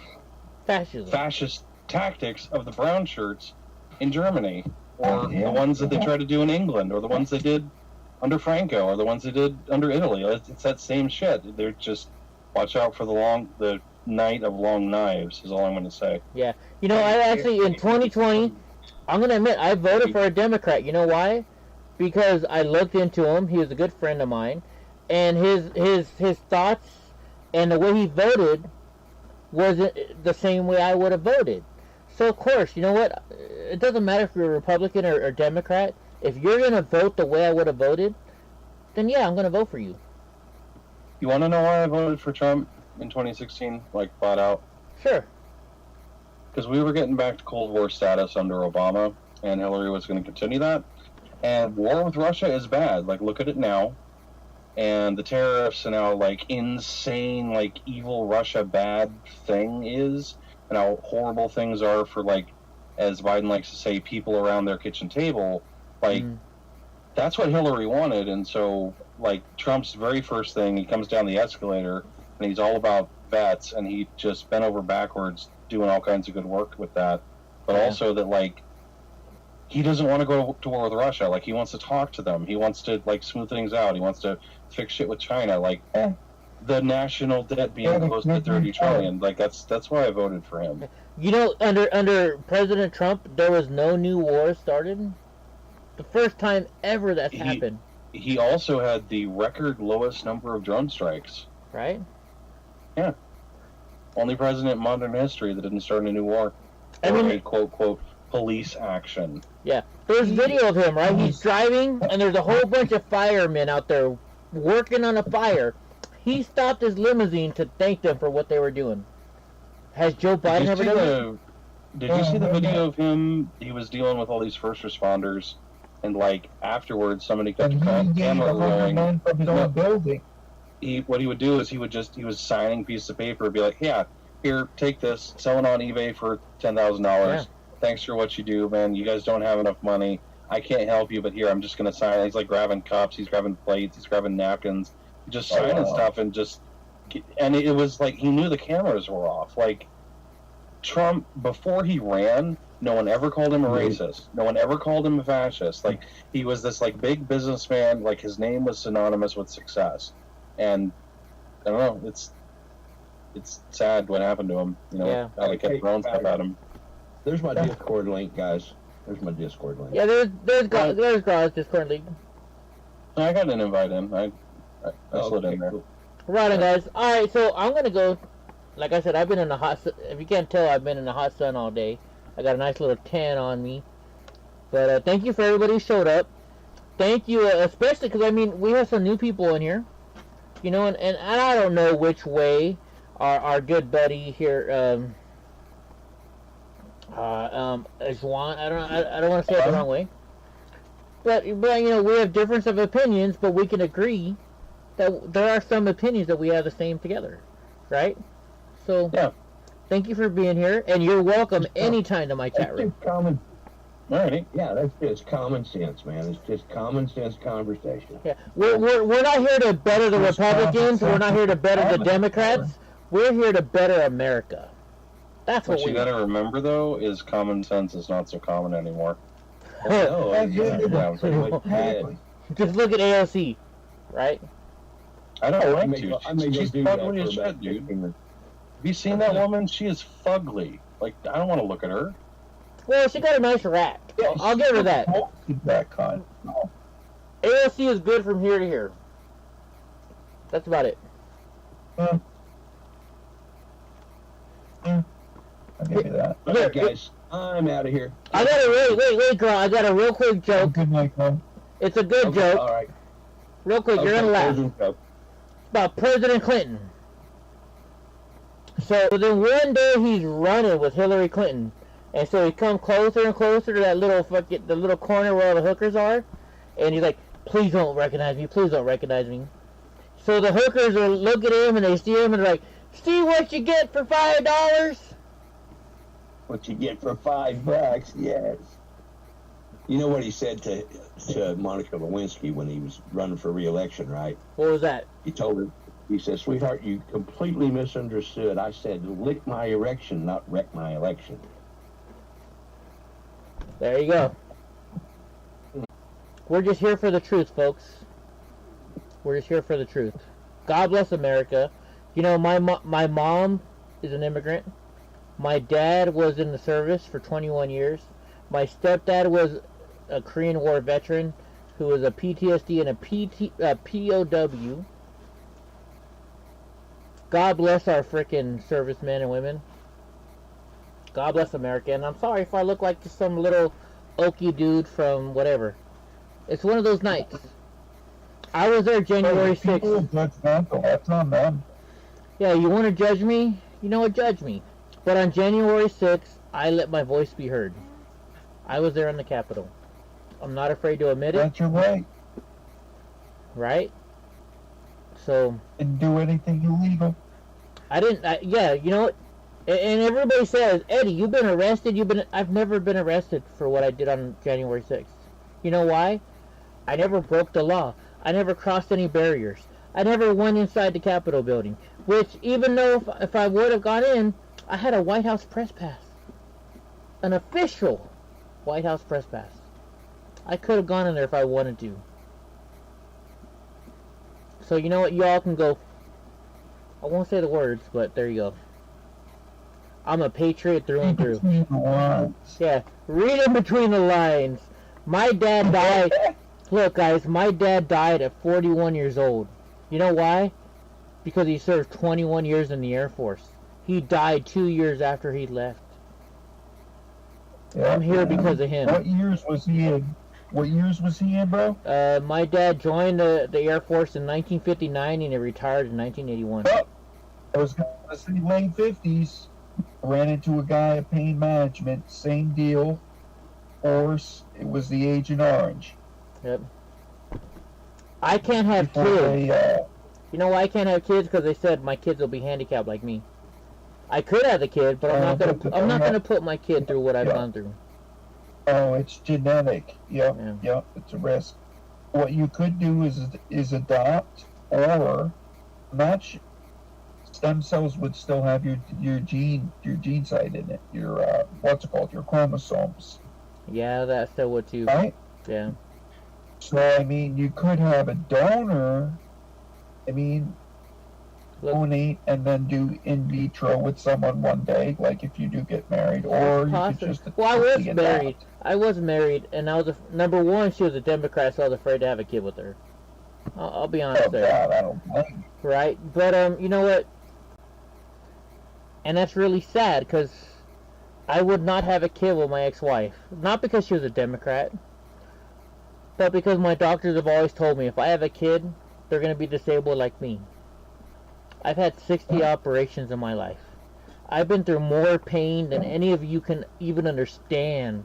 fascist tactics of the brown shirts in Germany, or the ones that they try to do in England, or the ones they did under Franco, or the ones they did under Italy. It's that same shit. They're just watch out for the night of long knives is all I'm going to say. Yeah. I actually in 2020. I'm going to admit, I voted for a Democrat. You know why? Because I looked into him. He was a good friend of mine. And his thoughts and the way he voted wasn't the same way I would have voted. So, of course, you know what? It doesn't matter if you're a Republican or Democrat. If you're going to vote the way I would have voted, then yeah, I'm going to vote for you. You want to know why I voted for Trump in 2016? Like, flat out? Sure. Because we were getting back to Cold War status under Obama, and Hillary was going to continue that. And war with Russia is bad. Like, look at it now. And the tariffs and how, insane, evil Russia bad thing is, and how horrible things are for, as Biden likes to say, people around their kitchen table. That's what Hillary wanted. And so, Trump's very first thing, he comes down the escalator, and he's all about vets, and he just bent over backwards doing all kinds of good work with that, but also that he doesn't want to go to war with Russia. He wants to talk to them. He wants to smooth things out. He wants to fix shit with China. The national debt being close to 30 trillion. That's why I voted for him. Under President Trump, there was no new war started. The first time ever that's happened. He also had the record lowest number of drone strikes. Right? Yeah. Only president in modern history that didn't start a new war. Or a quote police action. Yeah. There's video of him, right? He's driving, and there's a whole bunch of firemen out there working on a fire. He stopped his limousine to thank them for what they were doing. Has Joe Biden ever done that? Did you see the video of him? He was dealing with all these first responders, and afterwards, somebody kept the camera rolling. From his own building. What he would do is he was signing pieces of paper and be like, yeah, here, take this, sell it on eBay for $10,000. Yeah. Thanks for what you do, man. You guys don't have enough money. I can't help you, but here, I'm just going to sign. He's grabbing cups, he's grabbing plates, he's grabbing napkins, just signing stuff, and it was he knew the cameras were off. Trump, before he ran, no one ever called him a racist. No one ever called him a fascist. He was this big businessman. His name was synonymous with success. And I don't know, it's sad what happened to him. How they kept throwing stuff at him. There's my Discord link, guys. There's my Discord link. Yeah, there's God's Discord link. I got an invite in. I slid in there. Cool. Right on, guys. Alright, so I'm going to go. Like I said, I've been in the hot sun. If you can't tell, I've been in the hot sun all day. I got a nice little tan on me. But thank you for everybody who showed up. Thank you, especially because, we have some new people in here. You know, and I don't know which way our good buddy here, Juan, I don't want to say it the wrong way. But you know, we have difference of opinions, but we can agree that there are some opinions that we have the same together, right? So, Yeah. thank you for being here, and you're welcome anytime to my chat room. Common, Alrighty. yeah, that's just common sense, man. It's just common sense conversation. Yeah, we're not here to better the Republicans. We're not here to better the Democrats. We're here to better America. That's what What we you got to remember, though, is common sense is not so common anymore. Oh, yeah, Yeah. pretty much bad. Just look at AOC, right? I don't I like may to. go- I may go She's do that fugly for as about shit, dude. 15 minutes. Have you seen that woman? She is fugly. Like, I don't want to look at her. Well, she got a nice rack. I'll give her that. That kind. AOC is good from here to here. That's about it. I'll give you that. All right, guys, I'm out of here. I got a wait, girl. I got a real quick joke. Good night, man. It's a good Okay, joke. all right. Real quick, you're gonna laugh. About President Clinton. So then one day he's running with Hillary Clinton, and so he comes closer and closer to that the little corner where all the hookers are, and he's like, "Please don't recognize me. Please don't recognize me." So the hookers are look at him and they see him and they're like, "See what you get for $5?" What you get for $5? Yes. You know what he said to Monica Lewinsky when he was running for re-election, right? What was that? He told her, he said, "Sweetheart, you completely misunderstood. I said lick my erection, not wreck my election." There you go. We're just here for the truth, folks. We're just here for the truth. God bless America. You know, my mom is an immigrant. My dad was in the service for 21 years. My stepdad was a Korean War veteran who was a PTSD and a POW. God bless our frickin' servicemen and women. God bless America. And I'm sorry if I look like just some little oaky dude from whatever. It's one of those nights. I was there January 6th. People are judgmental. That's on them. Yeah, you want to judge me? You know what? Judge me. But on January 6th, I let my voice be heard. I was there in the Capitol. I'm not afraid to admit it. That's your right. Right? So, Didn't do anything illegal. I didn't, yeah, you know what? And everybody says, Eddie, you've been arrested. I've never been arrested for what I did on January 6th. You know why? I never broke the law. I never crossed any barriers. I never went inside the Capitol building. Which, even though if I would have gone in, I had a White House press pass. An official White House press pass. I could have gone in there if I wanted to. So you know what? Y'all can go. I won't say the words, but there you go. I'm a patriot through and through. Between the lines. Yeah, read in between the lines. My dad died. Look, guys, my dad died at 41 years old. You know why? Because he served 21 years in the Air Force. He died 2 years after he left. Yeah, I'm here because of him. What years was he in? What years was he in, bro? My dad joined the Air Force in 1959 and he retired in 1981. Oh, I was going to say late 50s. Ran into a guy at Pain Management. Same deal. Force. It was the Agent Orange. Yep. I can't have Before kids. they, You know why I can't have kids? Because they said my kids will be handicapped like me. I could have a kid, but I'm not gonna put my kid through what I've gone through. Oh, it's genetic. Yep, it's a risk. What you could do is adopt, or not. Stem cells would still have your gene site in it. Your what's it called? Your chromosomes. Yeah, that still would too. Right. Yeah. So I mean, you could have a donor. I mean, donate and then do in vitro with someone one day, like if you do get married, or you could just. Well, I was married. I was married, and I was number one. She was a Democrat, so I was afraid to have a kid with her. I'll be honest there. God, I don't blame you. Right, but you know what? And that's really sad because I would not have a kid with my ex-wife. Not because she was a Democrat, but because my doctors have always told me if I have a kid, they're going to be disabled like me. I've had 60 operations in my life. I've been through more pain than any of you can even understand.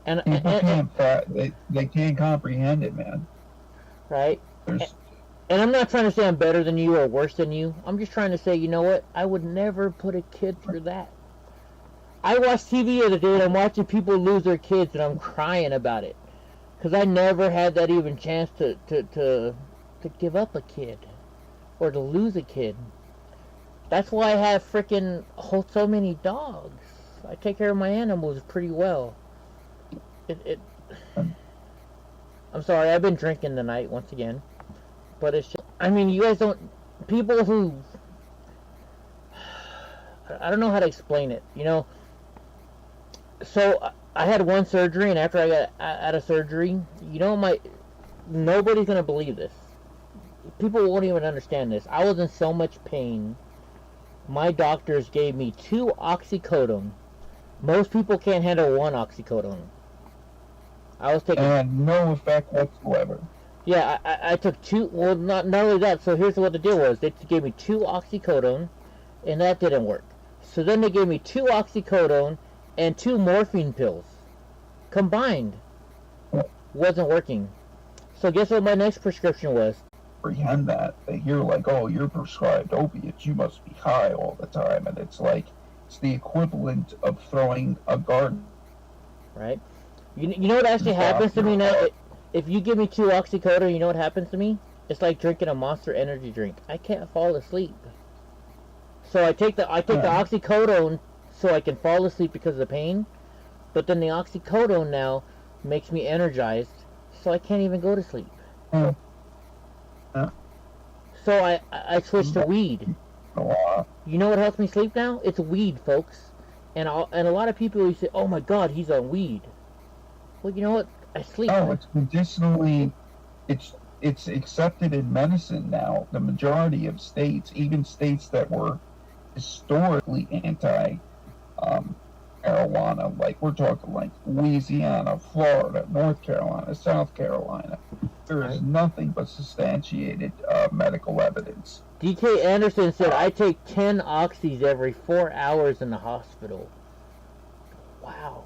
And they can't comprehend it, man. Right? There's, And I'm not trying to say I'm better than you or worse than you. I'm just trying to say, you know what? I would never put a kid through that. I watched TV the other day and I'm watching people lose their kids and I'm crying about it. Because I never had that even chance to give up a kid. Or to lose a kid. That's why I have freaking so many dogs. I take care of my animals pretty well. I'm sorry, I've been drinking tonight once again. But it's just, I mean, you guys don't, people who, I don't know how to explain it, you know. So I had one surgery, and after I got out of surgery, you know, nobody's going to believe this. People won't even understand this. I was in so much pain. My doctors gave me 2 oxycodone. Most people can't handle 1 oxycodone. I was taking... And no effect whatsoever. Yeah, I took 2... Well, not only that, so here's what the deal was. They gave me 2 oxycodone, and that didn't work. So then they gave me 2 oxycodone and 2 morphine pills. Combined. Wasn't working. So guess what my next prescription was? Comprehend that. They hear like, oh, you're prescribed opiates, you must be high all the time. And it's like, it's the equivalent of throwing a garden. Right? You know what actually happens to me now? If you give me 2 oxycodone, you know what happens to me? It's like drinking a Monster Energy drink. I can't fall asleep. So I take the oxycodone so I can fall asleep because of the pain. But then the oxycodone now makes me energized, so I can't even go to sleep. So I switched to weed. You know what helps me sleep now? It's weed, folks. And a lot of people will say, "Oh my God, he's on weed." Well, you know what? I sleep. Oh, it's medicinally, it's accepted in medicine now. The majority of states, even states that were historically anti marijuana, like we're talking like Louisiana, Florida, North Carolina, South Carolina, there is nothing but substantiated medical evidence. DK Anderson said, I take 10 oxys every 4 hours in the hospital. Wow.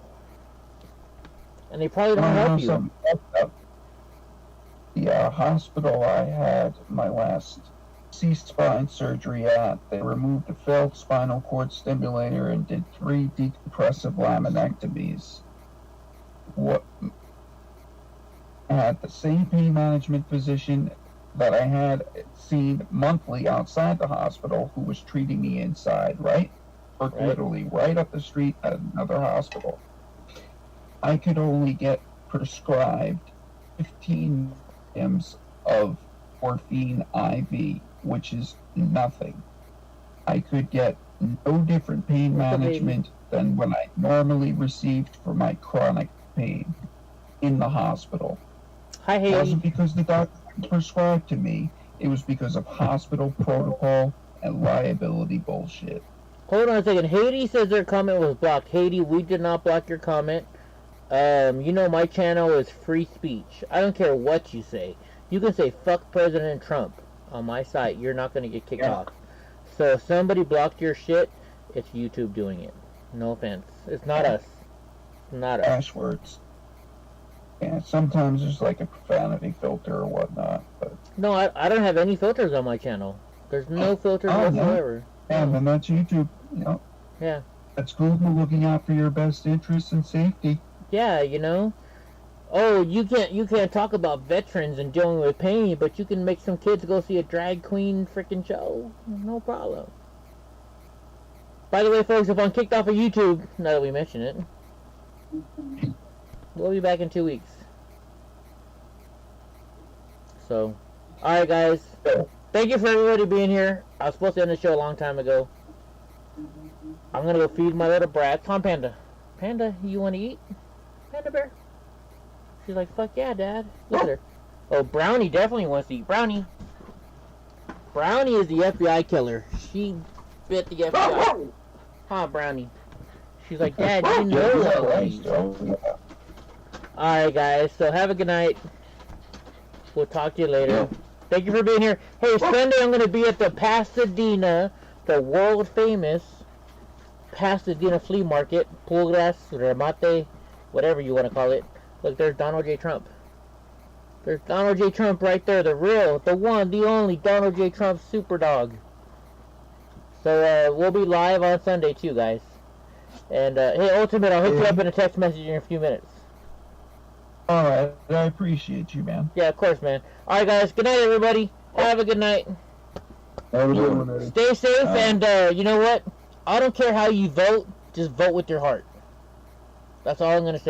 And they probably don't help you. The hospital I had my last C-spine surgery at, they removed a failed spinal cord stimulator and did 3 decompressive laminectomies. I had the same pain management physician that I had seen monthly outside the hospital who was treating me inside, right? Literally right up the street at another hospital. I could only get prescribed 15 milligrams of morphine IV, which is nothing. I could get no different pain management than what I normally received for my chronic pain in the hospital. Hi, Haley. It wasn't because the doctor prescribed to me. It was because of hospital protocol and liability bullshit. Hold on a second. Haiti says their comment was blocked. Haiti, we did not block your comment. You know my channel is free speech. I don't care what you say. You can say fuck President Trump on my site. You're not going to get kicked off. So if somebody blocked your shit, it's YouTube doing it. No offense. It's not us. Not us. Ash words. Yeah, sometimes there's like a profanity filter or whatnot. But no, I don't have any filters on my channel. There's no filters whatsoever. Yeah, then that's YouTube. You know. Yeah. That's Google looking out for your best interests and safety. Yeah, you know. Oh, you can't talk about veterans and dealing with pain, but you can make some kids go see a drag queen freaking show. No problem. By the way, folks, if I'm kicked off of YouTube, now that we mention it, we'll be back in 2 weeks. So, alright guys. Thank you for everybody being here. I was supposed to end the show a long time ago. I'm gonna go feed my little brat. Come on, Panda. Panda, you wanna eat? Panda bear? She's like, fuck yeah, Dad. Look at her. Oh, Brownie definitely wants to eat. Brownie. Brownie is the FBI killer. She bit the FBI. Huh, Brownie? She's like, Dad, you know that. Alright, guys. So have a good night. We'll talk to you later. Thank you for being here. Hey, Sunday I'm going to be at the Pasadena, the world famous Pasadena flea market, Pulgas, Remate, whatever you want to call it. Look, there's Donald J. Trump. There's Donald J. Trump right there, the real, the one, the only Donald J. Trump super dog. So we'll be live on Sunday too, guys. And hey, Ultimate, I'll hook you up in a text message in a few minutes. All right, I appreciate you, man. Yeah, of course, man. All right, guys. Good night, everybody. Have a good night. Have a good one, Eddie. Stay safe, and you know what? I don't care how you vote. Just vote with your heart. That's all I'm gonna say.